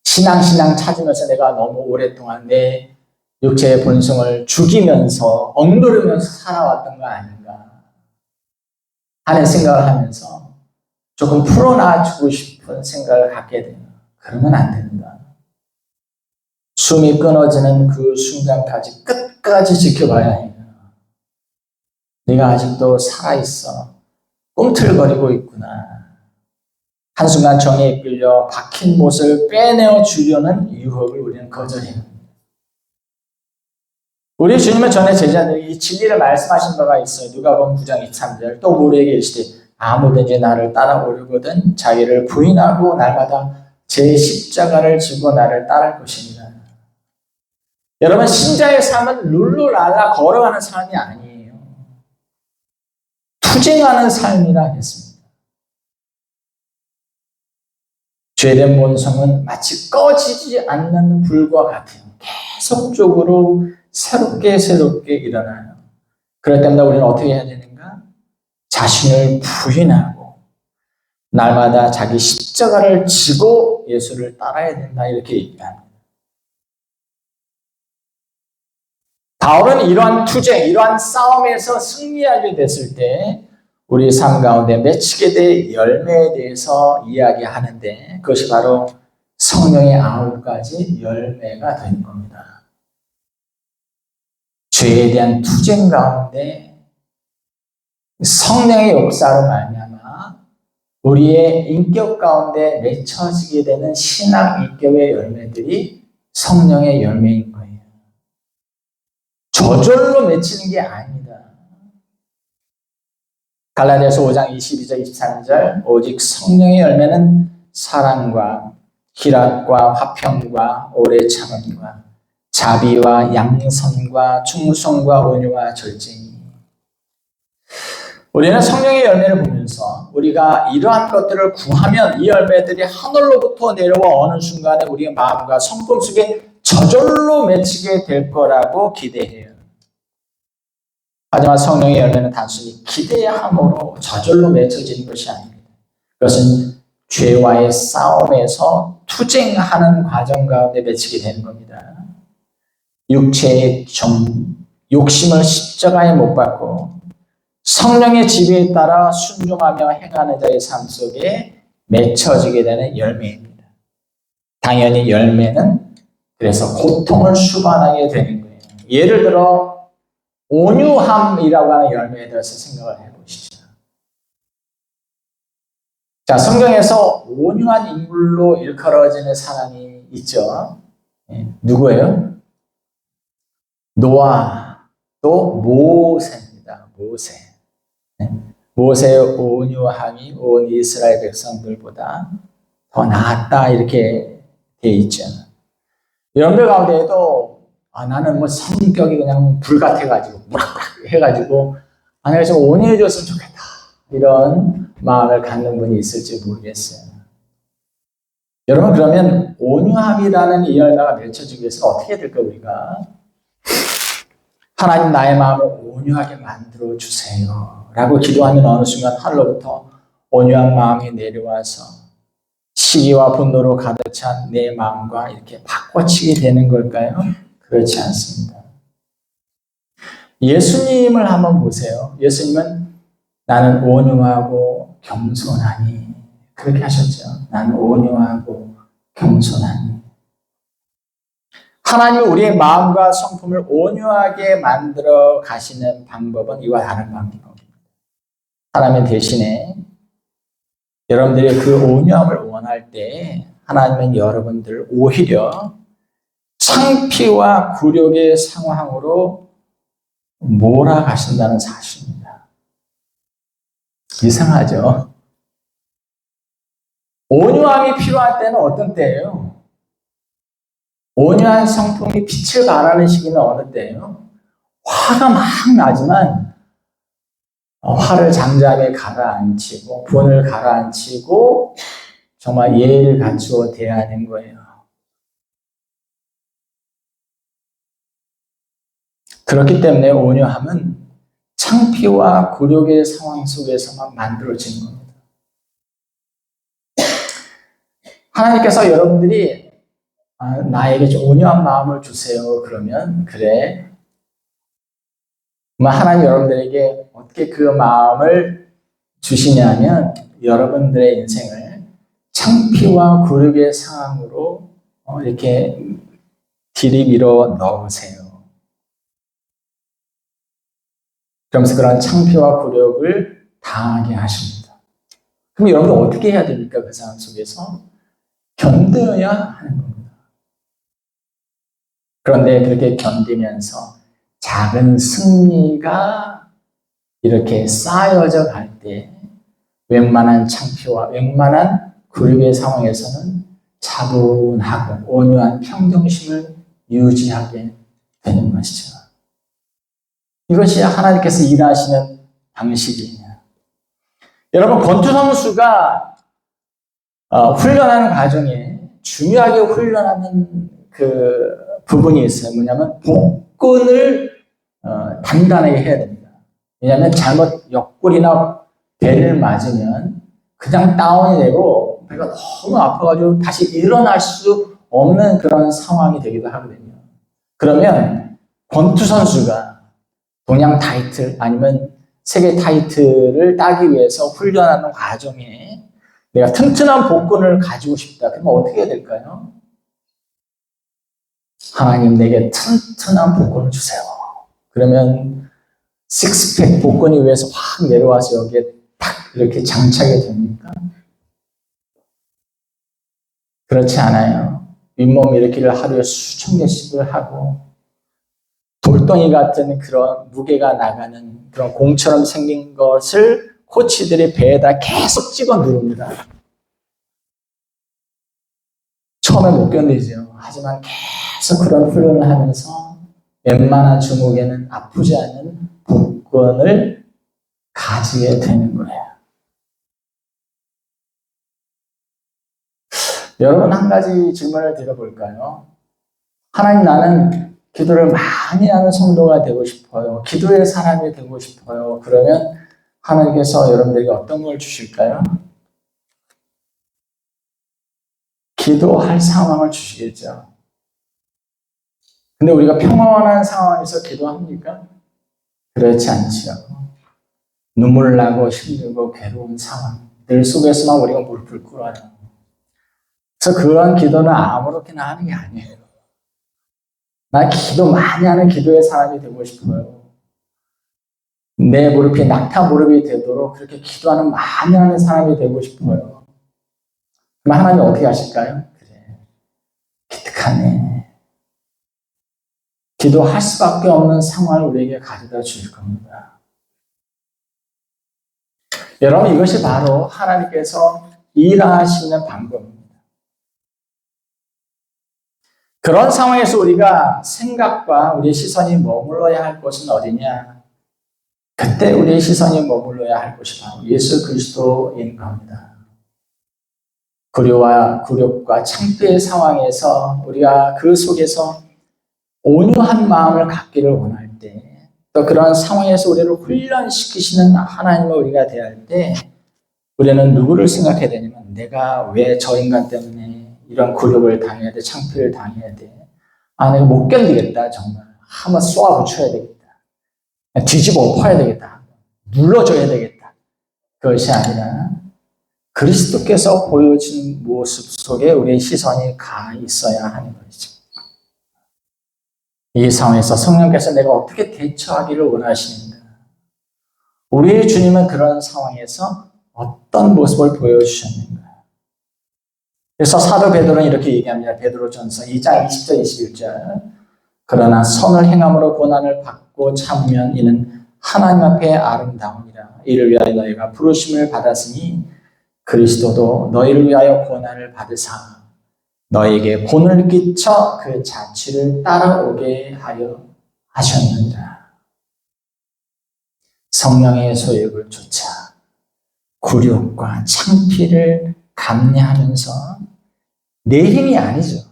신앙 찾으면서 내가 너무 오랫동안 내 육체의 본성을 죽이면서 억누르면서 살아왔던 거 아닌가 하는 생각을 하면서 조금 풀어놔주고 싶은 생각을 갖게 돼요. 그러면 안 된다. 숨이 끊어지는 그 순간까지 끝까지 지켜봐야 해요. 네가 아직도 살아있어. 꿈틀거리고 있구나. 한순간 정에 이끌려 박힌 못을 빼내어 주려는 유혹을 우리는 거절해요. 우리 주님은 전에 제자들이 이 진리를 말씀하신 바가 있어요. 누가복음 9장 23절. 또 우리에게 이르시되 아무든지 나를 따라오려거든 자기를 부인하고 날마다 제 십자가를 지고 나를 따를 것입니다. 여러분 신자의 삶은 룰루랄라 걸어가는 삶이 아니에요. 투쟁하는 삶이라 했습니다. 죄된 본성은 마치 꺼지지 않는 불과 같아요. 계속적으로 새롭게 일어나요. 그럴 때마다 우리는 어떻게 해야 되는가? 자신을 부인하고 날마다 자기 십자가를 지고 예수를 따라야 된다 이렇게 얘기합니다. 바울은 이러한 투쟁, 이러한 싸움에서 승리하게 됐을 때 우리 삶 가운데 맺히게 될 열매에 대해서 이야기하는데 그것이 바로 성령의 9가지 열매가 된 겁니다. 죄에 대한 투쟁 가운데 성령의 역사로 말미암아 우리의 인격 가운데 맺혀지게 되는 신앙 인격의 열매들이 성령의 열매인 거예요. 저절로 맺히는 게 아닙니다. 갈라디아서 5장 22절 23절 오직 성령의 열매는 사랑과 희락과 화평과 오래 참음과 자비와 양선과 충성과 온유와 절제니. 우리는 성령의 열매를 보면서 우리가 이러한 것들을 구하면 이 열매들이 하늘로부터 내려와 어느 순간에 우리의 마음과 성품 속에 저절로 맺히게 될 거라고 기대해요. 하지만 성령의 열매는 단순히 기대함으로 저절로 맺혀지는 것이 아닙니다. 그것은 죄와의 싸움에서 투쟁하는 과정 가운데 맺히게 되는 겁니다. 육체의 욕심을 십자가에 못 박고 성령의 지배에 따라 순종하며 행하는 자의 삶 속에 맺혀지게 되는 열매입니다. 당연히 열매는 그래서 고통을 수반하게 되는 거예요. 예를 들어 온유함이라고 하는 열매에 대해서 생각을 해보시죠. 자, 성경에서 온유한 인물로 일컬어지는 사람이 있죠. 누구예요? 노아, 또 모세입니다. 모세. 모세의 온유함이 온 이스라엘 백성들보다 더 나았다 이렇게 되어 있죠. 여러분들 가운데에도 나는 뭐 성격이 그냥 불 같아가지고 무락무락 해가지고 내가 좀 온유해졌으면 좋겠다 이런 마음을 갖는 분이 있을지 모르겠어요. 여러분 그러면 온유함이라는 이 열매가 맺혀지기 위해서 어떻게 될까 우리가? 하나님 나의 마음을 온유하게 만들어 주세요 라고 기도하면 어느 순간 하늘로부터 온유한 마음이 내려와서 시기와 분노로 가득 찬 내 마음과 이렇게 바꿔치게 되는 걸까요? 그렇지 않습니다. 예수님을 한번 보세요. 예수님은 나는 온유하고 겸손하니 그렇게 하셨죠. 나는 온유하고 겸손하니. 하나님은 우리의 마음과 성품을 온유하게 만들어 가시는 방법은 이와 다른 방법입니다. 하나님 대신에 여러분들이 그 온유함을 원할 때 하나님은 여러분들을 오히려 창피와 굴욕의 상황으로 몰아가신다는 사실입니다. 이상하죠? 온유함이 필요할 때는 어떤 때예요? 온유한 성품이 빛을 발하는 시기는 어느 때예요? 화가 막 나지만 화를 잠잠히 가라앉히고 분을 가라앉히고 정말 예의를 갖추어 대하는 거예요. 그렇기 때문에 온유함은 창피와 굴욕의 상황 속에서만 만들어지는 겁니다. 하나님께서 여러분들이 나에게 좀 온유한 마음을 주세요. 그러면 그래. 하나님 여러분들에게 어떻게 그 마음을 주시냐면 여러분들의 인생을 창피와 굴욕의 상황으로 이렇게 들이밀어 넣으세요. 그러면서 그런 창피와 굴욕을 당하게 하십니다. 그럼 여러분들 어떻게 해야 됩니까? 그 상황 속에서 견뎌야 하는 겁니다. 그런데 그렇게 견디면서 작은 승리가 이렇게 쌓여져 갈 때 웬만한 창피와 웬만한 굴욕의 상황에서는 차분하고 온유한 평정심을 유지하게 되는 것이죠. 이것이 하나님께서 일하시는 방식이에요. 여러분 권투 선수가 훈련하는 과정에 중요하게 훈련하는 그 부분이 있어요. 뭐냐면 복근을 단단하게 해야 됩니다. 왜냐하면 잘못 옆구리나 배를 맞으면 그냥 다운이 되고 배가 너무 아파가지고 다시 일어날 수 없는 그런 상황이 되기도 하거든요. 그러면 권투 선수가 동양 타이틀 아니면 세계 타이틀을 따기 위해서 훈련하는 과정에 내가 튼튼한 복근을 가지고 싶다. 그러면 어떻게 해야 될까요? 하나님 내게 튼튼한 복근을 주세요. 그러면 식스팩 복근이 위에서 확 내려와서 여기에 딱 이렇게 장착이 됩니까? 그렇지 않아요. 윗몸 일으키를 하루에 수천 개씩을 하고 돌덩이 같은 그런 무게가 나가는 그런 공처럼 생긴 것을 코치들이 배에다 계속 찍어 누릅니다. 처음에 못 견디죠. 하지만 계속 그런 훈련을 하면서 웬만한 주먹에는 아프지 않은 복권을 가지게 되는 거예요. 여러분, 한 가지 질문을 드려볼까요? 하나님, 나는 기도를 많이 하는 성도가 되고 싶어요. 기도의 사람이 되고 싶어요. 그러면 하나님께서 여러분들에게 어떤 걸 주실까요? 기도할 상황을 주시겠죠. 근데 우리가 평온한 상황에서 기도합니까? 그렇지 않지요. 눈물 나고 힘들고 괴로운 상황들 속에서만 우리가 무릎을 꿇어요. 그래서 그러한 기도는 아무렇게나 하는 게 아니에요. 나 기도 많이 하는 기도의 사람이 되고 싶어요. 내 무릎이 낙타 무릎이 되도록 그렇게 기도하는 많이 하는 사람이 되고 싶어요. 그럼 하나님 어떻게 하실까요? 그래, 기특하네. 기도할 수밖에 없는 상황을 우리에게 가져다 주실 겁니다. 여러분, 이것이 바로 하나님께서 일하시는 방법입니다. 그런 상황에서 우리가 생각과 우리의 시선이 머물러야 할 곳은 어디냐? 그때 우리의 시선이 머물러야 할 곳이 바로 예수 그리스도인 겁니다. 굴욕과 창피의 상황에서 우리가 그 속에서 온유한 마음을 갖기를 원할 때, 또 그런 상황에서 우리를 훈련시키시는 하나님을 우리가 대할 때, 우리는 누구를 생각해야 되냐면, 내가 왜 저 인간 때문에 이런 굴욕을 당해야 돼, 창피를 당해야 돼. 아, 내가 못 견디겠다, 정말. 한번 쏘아 붙여야 되겠다. 뒤집어 엎어야 되겠다. 눌러줘야 되겠다. 그것이 아니라 그리스도께서 보여준 모습 속에 우리의 시선이 가 있어야 하는 것이죠. 이 상황에서 성령께서 내가 어떻게 대처하기를 원하시는가? 우리의 주님은 그런 상황에서 어떤 모습을 보여주셨는가? 그래서 사도 베드로는 이렇게 얘기합니다. 베드로전서 2장 20절 21절. 그러나 선을 행함으로 고난을 받고 참으면 이는 하나님 앞에 아름다움이라. 이를 위하여 너희가 부르심을 받았으니 그리스도도 너희를 위하여 고난을 받으사 너희에게 본을 끼쳐 그 자취를 따라오게 하여 하셨느니라. 성령의 소욕을 쫓아 굴욕과 창피를 감내하면서 내 힘이 아니죠.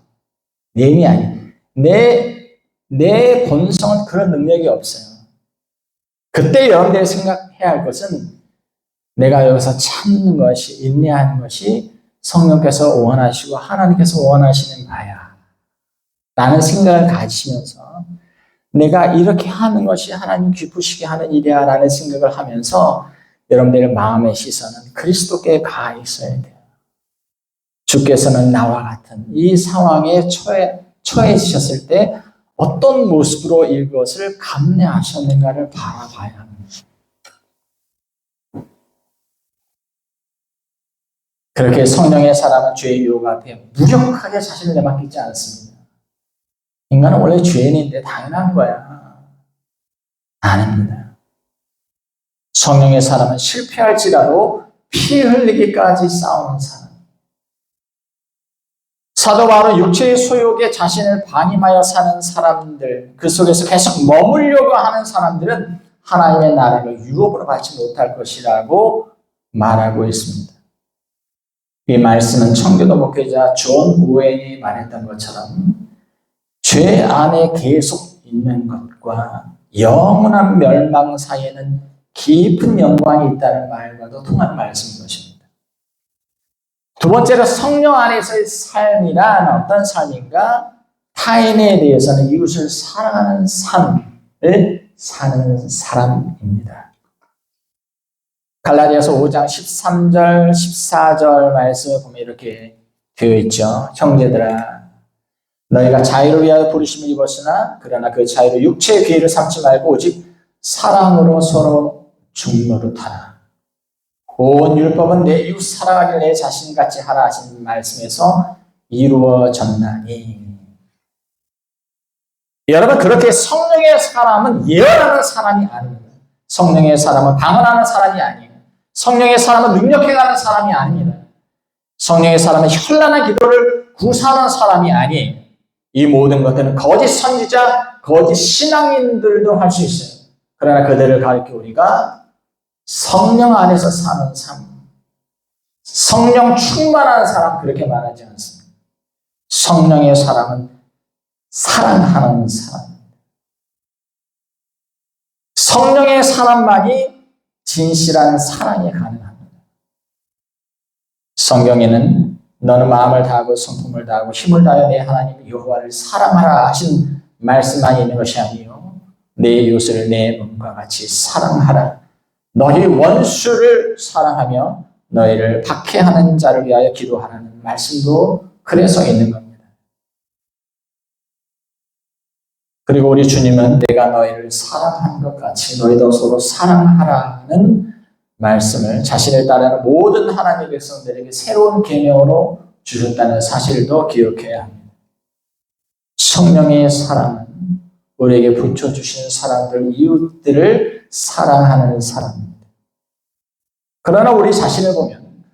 내 힘이 아니. 내 본성은 그런 능력이 없어요. 그때 여러분들이 생각해야 할 것은 내가 여기서 참는 것이, 인내하는 것이 성령께서 원하시고 하나님께서 원하시는 바야. 라는 생각을 가지시면서 내가 이렇게 하는 것이 하나님 기쁘시게 하는 일이야 라는 생각을 하면서 여러분들의 마음의 시선은 그리스도께 가 있어야 돼요. 주께서는 나와 같은 이 상황에 처해지셨을 때 어떤 모습으로 이것을 감내하셨는가를 바라봐야 합니다. 그렇게 성령의 사람은 죄의 유혹 앞에 무력하게 자신을 내맡기지 않습니다. 인간은 원래 죄인인데 당연한 거야. 아닙니다. 성령의 사람은 실패할지라도 피 흘리기까지 싸우는 사람. 사도 바울은 육체의 소욕에 자신을 방임하여 사는 사람들, 그 속에서 계속 머물려고 하는 사람들은 하나님의 나라를 유업으로 받지 못할 것이라고 말하고 있습니다. 이 말씀은 청교도 목회자 존 오웬이 말했던 것처럼 죄 안에 계속 있는 것과 영원한 멸망 사이에는 깊은 영광이 있다는 말과도 통하는 말씀인 것입니다. 두 번째로 성령 안에서의 삶이란 어떤 삶인가? 타인에 대해서는 이웃을 사랑하는 삶을 사는 사람입니다. 갈라디아서 5장 13절, 14절 말씀을 보면 이렇게 되어 있죠. 형제들아, 너희가 자유를 위하여 부르심을 입었으나 그러나 그 자유로 육체의 기회를 삼지 말고 오직 사랑으로 서로 중노릇하라. 온 율법은 내 이웃 사랑하기를 내 자신같이 하라 하신 말씀에서 이루어졌나니. 여러분, 그렇게 성령의 성령의 사람은 예언하는 사람이 아닙니다. 성령의 사람은 방언하는 사람이 아니에요. 성령의 사람은 능력해가는 사람이 아닙니다. 성령의 사람은 현란한 기도를 구사하는 사람이 아니에요. 이 모든 것들은 거짓 선지자, 거짓 신앙인들도 할 수 있어요. 그러나 그들을 가리켜 우리가 성령 안에서 사는 삶, 성령 충만한 사람 그렇게 말하지 않습니다. 성령의 사람은 사랑하는 사람. 성령의 사람만이 진실한 사랑이 가능합니다. 성경에는 너는 마음을 다하고 성품을 다하고 힘을 다하여 내 하나님 여호와를 사랑하라 하신 말씀만 있는 것이 아니요 내 이웃을 내 몸과 같이 사랑하라. 너희 원수를 사랑하며 너희를 박해하는 자를 위하여 기도하라는 말씀도 그래서 있는 겁니다. 그리고 우리 주님은 내가 너희를 사랑한 것 같이 너희도 서로 사랑하라는 말씀을 자신을 따르는 모든 하나님의 백성들에게 새로운 계명으로 주셨다는 사실도 기억해야 합니다. 성령의 사랑은 우리에게 붙여주신 사람들, 이웃들을 사랑하는 사랑입니다. 그러나 우리 자신을 보면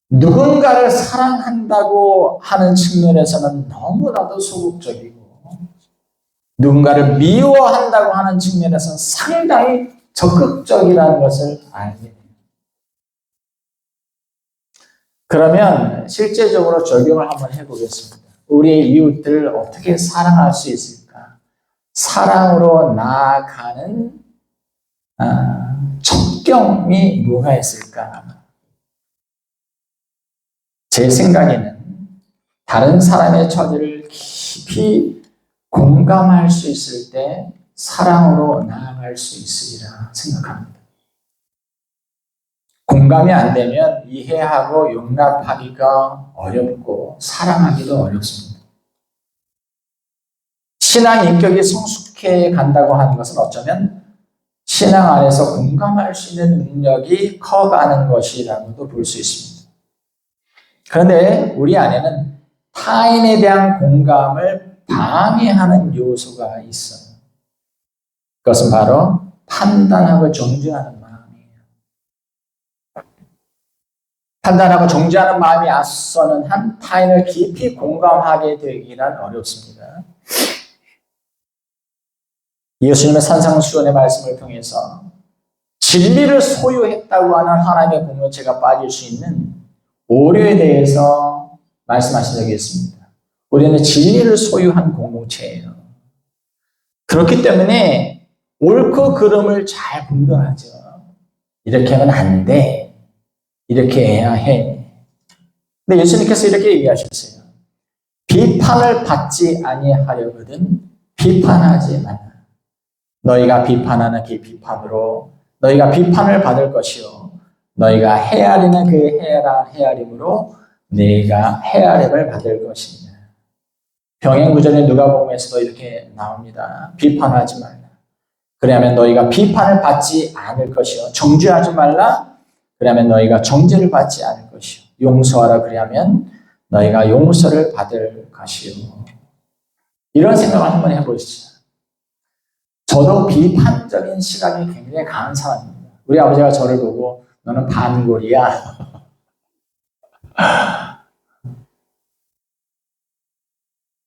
누군가를 사랑한다고 하는 측면에서는 너무나도 소극적이고 누군가를 미워한다고 하는 측면에서는 상당히 적극적이라는 것을 알게 됩니다. 그러면 실제적으로 적용을 한번 해보겠습니다. 우리의 이웃들을 어떻게 사랑할 수 있을까? 사랑으로 나아가는 첩경이 뭐가 있을까? 제 생각에는 다른 사람의 처지를 깊이 공감할 수 있을 때 사랑으로 나아갈 수 있으리라 생각합니다. 공감이 안 되면 이해하고 용납하기가 어렵고 사랑하기도 어렵습니다. 신앙 인격이 성숙해 간다고 하는 것은 어쩌면 신앙 안에서 공감할 수 있는 능력이 커가는 것이라고도 볼 수 있습니다. 그런데 우리 안에는 타인에 대한 공감을 방해하는 요소가 있어요. 그것은 바로 판단하고 정죄하는 마음이에요. 판단하고 정죄하는 마음이 앞서는 한 타인을 깊이 공감하게 되기란 어렵습니다. 예수님의 산상수훈의 말씀을 통해서 진리를 소유했다고 하는 하나님의 공동체가 빠질 수 있는 오류에 대해서 말씀하신 적이 있습니다. 우리는 진리를 소유한 공동체예요. 그렇기 때문에 옳고 그름을 잘 분별하죠. 이렇게 하면 안 돼. 이렇게 해야 해. 근데 예수님께서 이렇게 얘기하셨어요. 비판을 받지 아니하려거든 비판하지 말라. 너희가 비판하는 그 비판으로 너희가 비판을 받을 것이요 너희가 헤아리는 그 헤아림으로 네가 헤아림을 받을 것이니라. 병행구절에 누가복음에서도 이렇게 나옵니다. 비판하지 말라. 그러면 너희가 비판을 받지 않을 것이요 정죄하지 말라. 그러면 너희가 정죄를 받지 않을 것이요 용서하라. 그러면 너희가 용서를 받을 것이요. 이런 생각을 한번 해보시죠. 저도 비판적인 시각이 굉장히 강한 사람입니다. 우리 아버지가 저를 보고 너는 반골이야.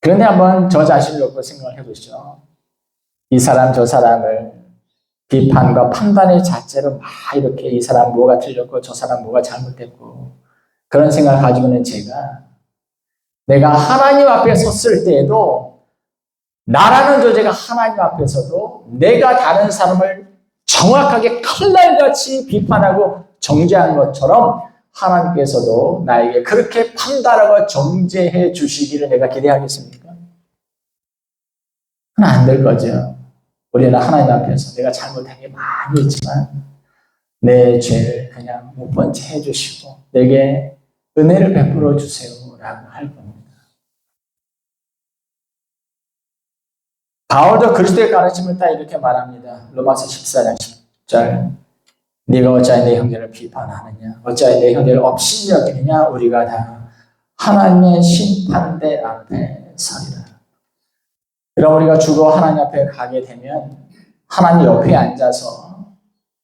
그런데 한번 저 자신을 놓고 생각을 해보시죠. 이 사람 저 사람을 비판과 판단의 자체로 막 이렇게 이 사람 뭐가 틀렸고 저 사람 뭐가 잘못됐고 그런 생각을 가지고 있는 제가 내가 하나님 앞에 섰을 때에도 나라는 존재가 하나님 앞에서도 내가 다른 사람을 정확하게 칼날같이 비판하고 정죄한 것처럼 하나님께서도 나에게 그렇게 판단하고 정죄해 주시기를 내가 기대하겠습니까? 그건 안 될 거죠. 우리는 하나님 앞에서 내가 잘못한 게 많이 있지만 내 죄를 그냥 못 본 채 해주시고 내게 은혜를 베풀어 주세요라고 할 겁니다. 바울도 그리스도의 가르침을 딱 이렇게 말합니다. 로마서 14장 10절 네가 어찌하여 내 형제를 비판하느냐 어찌하여 내 형제를 업신여기느냐 우리가 다 하나님의 심판대 앞에 서리라. 그럼 우리가 주로 하나님 앞에 가게 되면 하나님 옆에 앉아서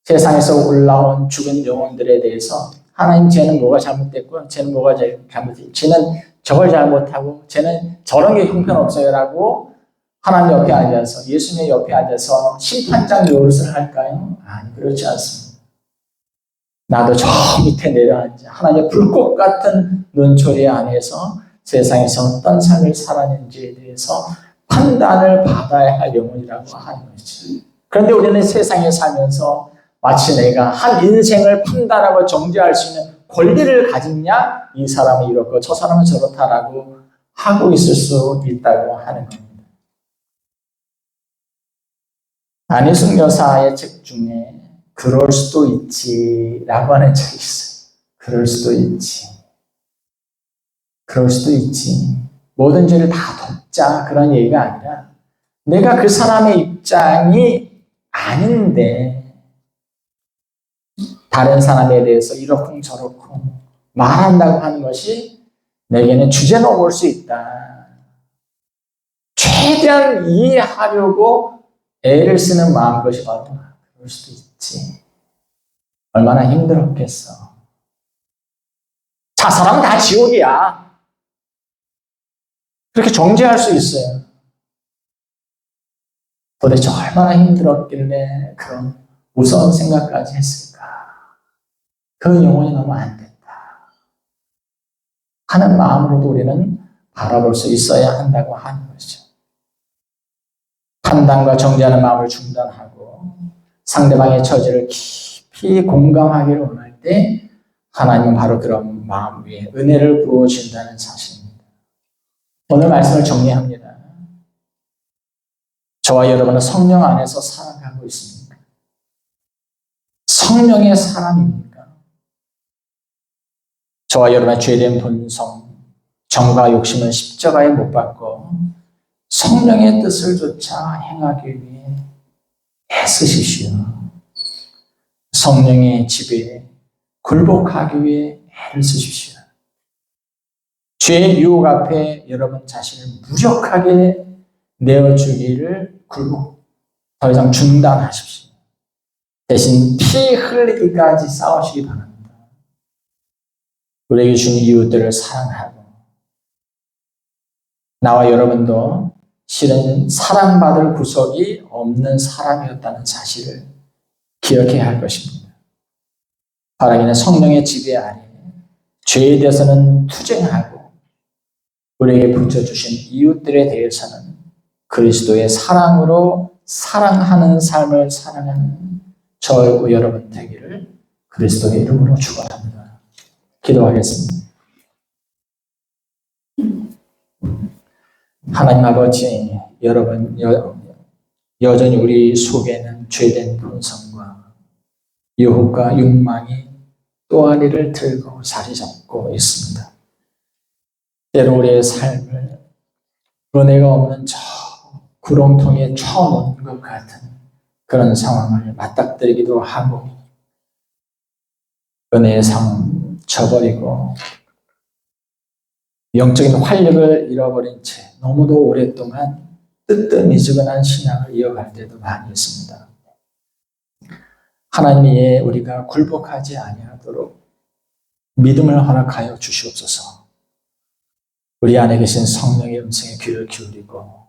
세상에서 올라온 죽은 영혼들에 대해서 하나님 쟤는 뭐가 잘못됐고 쟤는 뭐가 잘못됐고 쟤는 저걸 잘못하고 쟤는 저런 게 형편없어요 라고 하나님 옆에 앉아서 예수님의 옆에 앉아서 심판장 노릇을 할까요? 아니 그렇지 않습니다. 나도 저 밑에 내려앉아 하나님의 불꽃 같은 눈초리 안에서 세상에서 어떤 삶을 살았는지에 대해서 판단을 받아야 할 영혼이라고 하는 거죠. 그런데 우리는 세상에 살면서 마치 내가 한 인생을 판단하고 정죄할 수 있는 권리를 가졌냐? 이 사람은 이렇고 저 사람은 저렇다라고 하고 있을 수 있다고 하는 겁니다. 안희숙 여사의 책 중에 그럴 수도 있지라고 하는 책이 있어요. 그럴 수도 있지. 그럴 수도 있지. 모든 죄를 다 덮자 그런 얘기가 아니라 내가 그 사람의 입장이 아닌데 다른 사람에 대해서 이렇고 저렇고 말한다고 하는 것이 내게는 주제 넘을 수 있다. 최대한 이해하려고 애를 쓰는 마음 것이 바로 그럴 수도 있지. 얼마나 힘들었겠어. 자, 사람은 다 지옥이야. 그렇게 정죄할 수 있어요. 도대체 얼마나 힘들었길래 그런 무서운 생각까지 했을까. 그 영혼이 너무 안 됐다 하는 마음으로도 우리는 바라볼 수 있어야 한다고 하는 것이죠. 판단과 정죄하는 마음을 중단하고 상대방의 처지를 깊이 공감하기를 원할 때 하나님은 바로 그런 마음 위에 은혜를 부어준다는 사실입니다. 오늘 말씀을 정리합니다. 저와 여러분은 성령 안에서 살아가고 있습니까? 성령의 사람입니까? 저와 여러분의 죄된 본성, 정과 욕심은 십자가에 못 박고 성령의 뜻을 조차 행하기 위해 애쓰십시오. 성령의 지배에 굴복하기 위해 애를 쓰십시오. 죄의 유혹 앞에 여러분 자신을 무력하게 내어주기를 굴복, 더 이상 중단하십시오. 대신 피 흘리기까지 싸우시기 바랍니다. 우리에게 주신 이웃들을 사랑하고 나와 여러분도 실은 사랑받을 구석이 없는 사람이었다는 사실을 기억해야 할 것입니다. 바라기는 성령의 지배 아래 죄에 대해서는 투쟁하고 우리에게 붙여주신 이웃들에 대해서는 그리스도의 사랑으로 사랑하는 삶을 살아가는 저와 여러분 되기를 그리스도의 이름으로 축원합니다. 기도하겠습니다. 하나님 아버지, 여러분 여전히 우리 속에는 죄된 본성과 유혹과 욕망이 또아리를 들고 자리 잡고 있습니다. 때로 우리의 삶을 은혜가 없는 저 구렁텅이에 쳐놓은 것 같은 그런 상황을 맞닥뜨리기도 하고 은혜의 상황 저버리고 영적인 활력을 잃어버린 채 너무도 오랫동안 뜨뜻미지근한 신앙을 이어갈 때도 많이 있습니다. 하나님의 우리가 굴복하지 아니하도록 믿음을 허락하여 주시옵소서. 우리 안에 계신 성령의 음성에 귀를 기울이고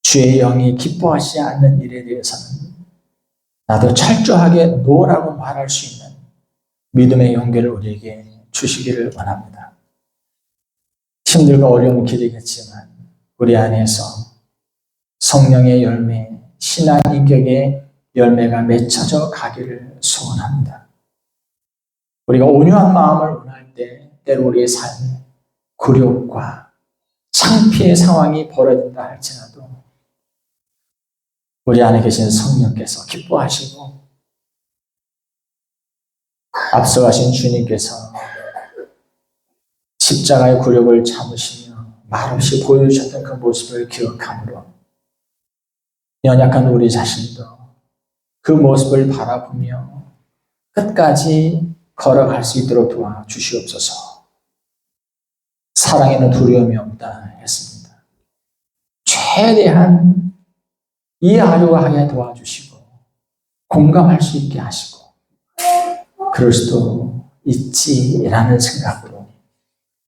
주의 영이 기뻐하지 않는 일에 대해서는 나도 철저하게 노라고 말할 수 있는 믿음의 용기를 우리에게 주시기를 원합니다. 힘들고 어려운 길이겠지만 우리 안에서 성령의 열매, 신앙 인격의 열매가 맺혀져 가기를 소원합니다. 우리가 온유한 마음을 원할 때 때로 우리의 삶에 굴욕과 창피의 상황이 벌어진다 할지라도 우리 안에 계신 성령께서 기뻐하시고 앞서가신 주님께서 십자가의 굴욕을 참으시며 말없이 보여주셨던 그 모습을 기억함으로 연약한 우리 자신도 그 모습을 바라보며 끝까지 걸어갈 수 있도록 도와주시옵소서. 사랑에는 두려움이 없다 했습니다. 최대한 이해하려고 하게 도와주시고 공감할 수 있게 하시고 그럴 수도 있지라는 생각으로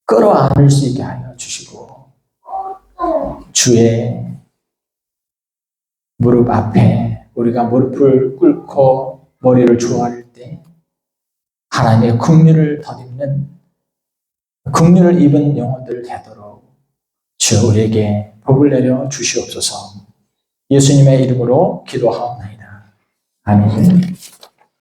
끌어안을 수 있게 하여 주시고 주의 무릎 앞에 우리가 무릎을 꿇고 머리를 조아릴 때 하나님의 긍휼을 덧입는 긍휼을 입은 영혼들 되도록 주 우리에게 복을 내려 주시옵소서. 예수님의 이름으로 기도하옵나이다. 아멘.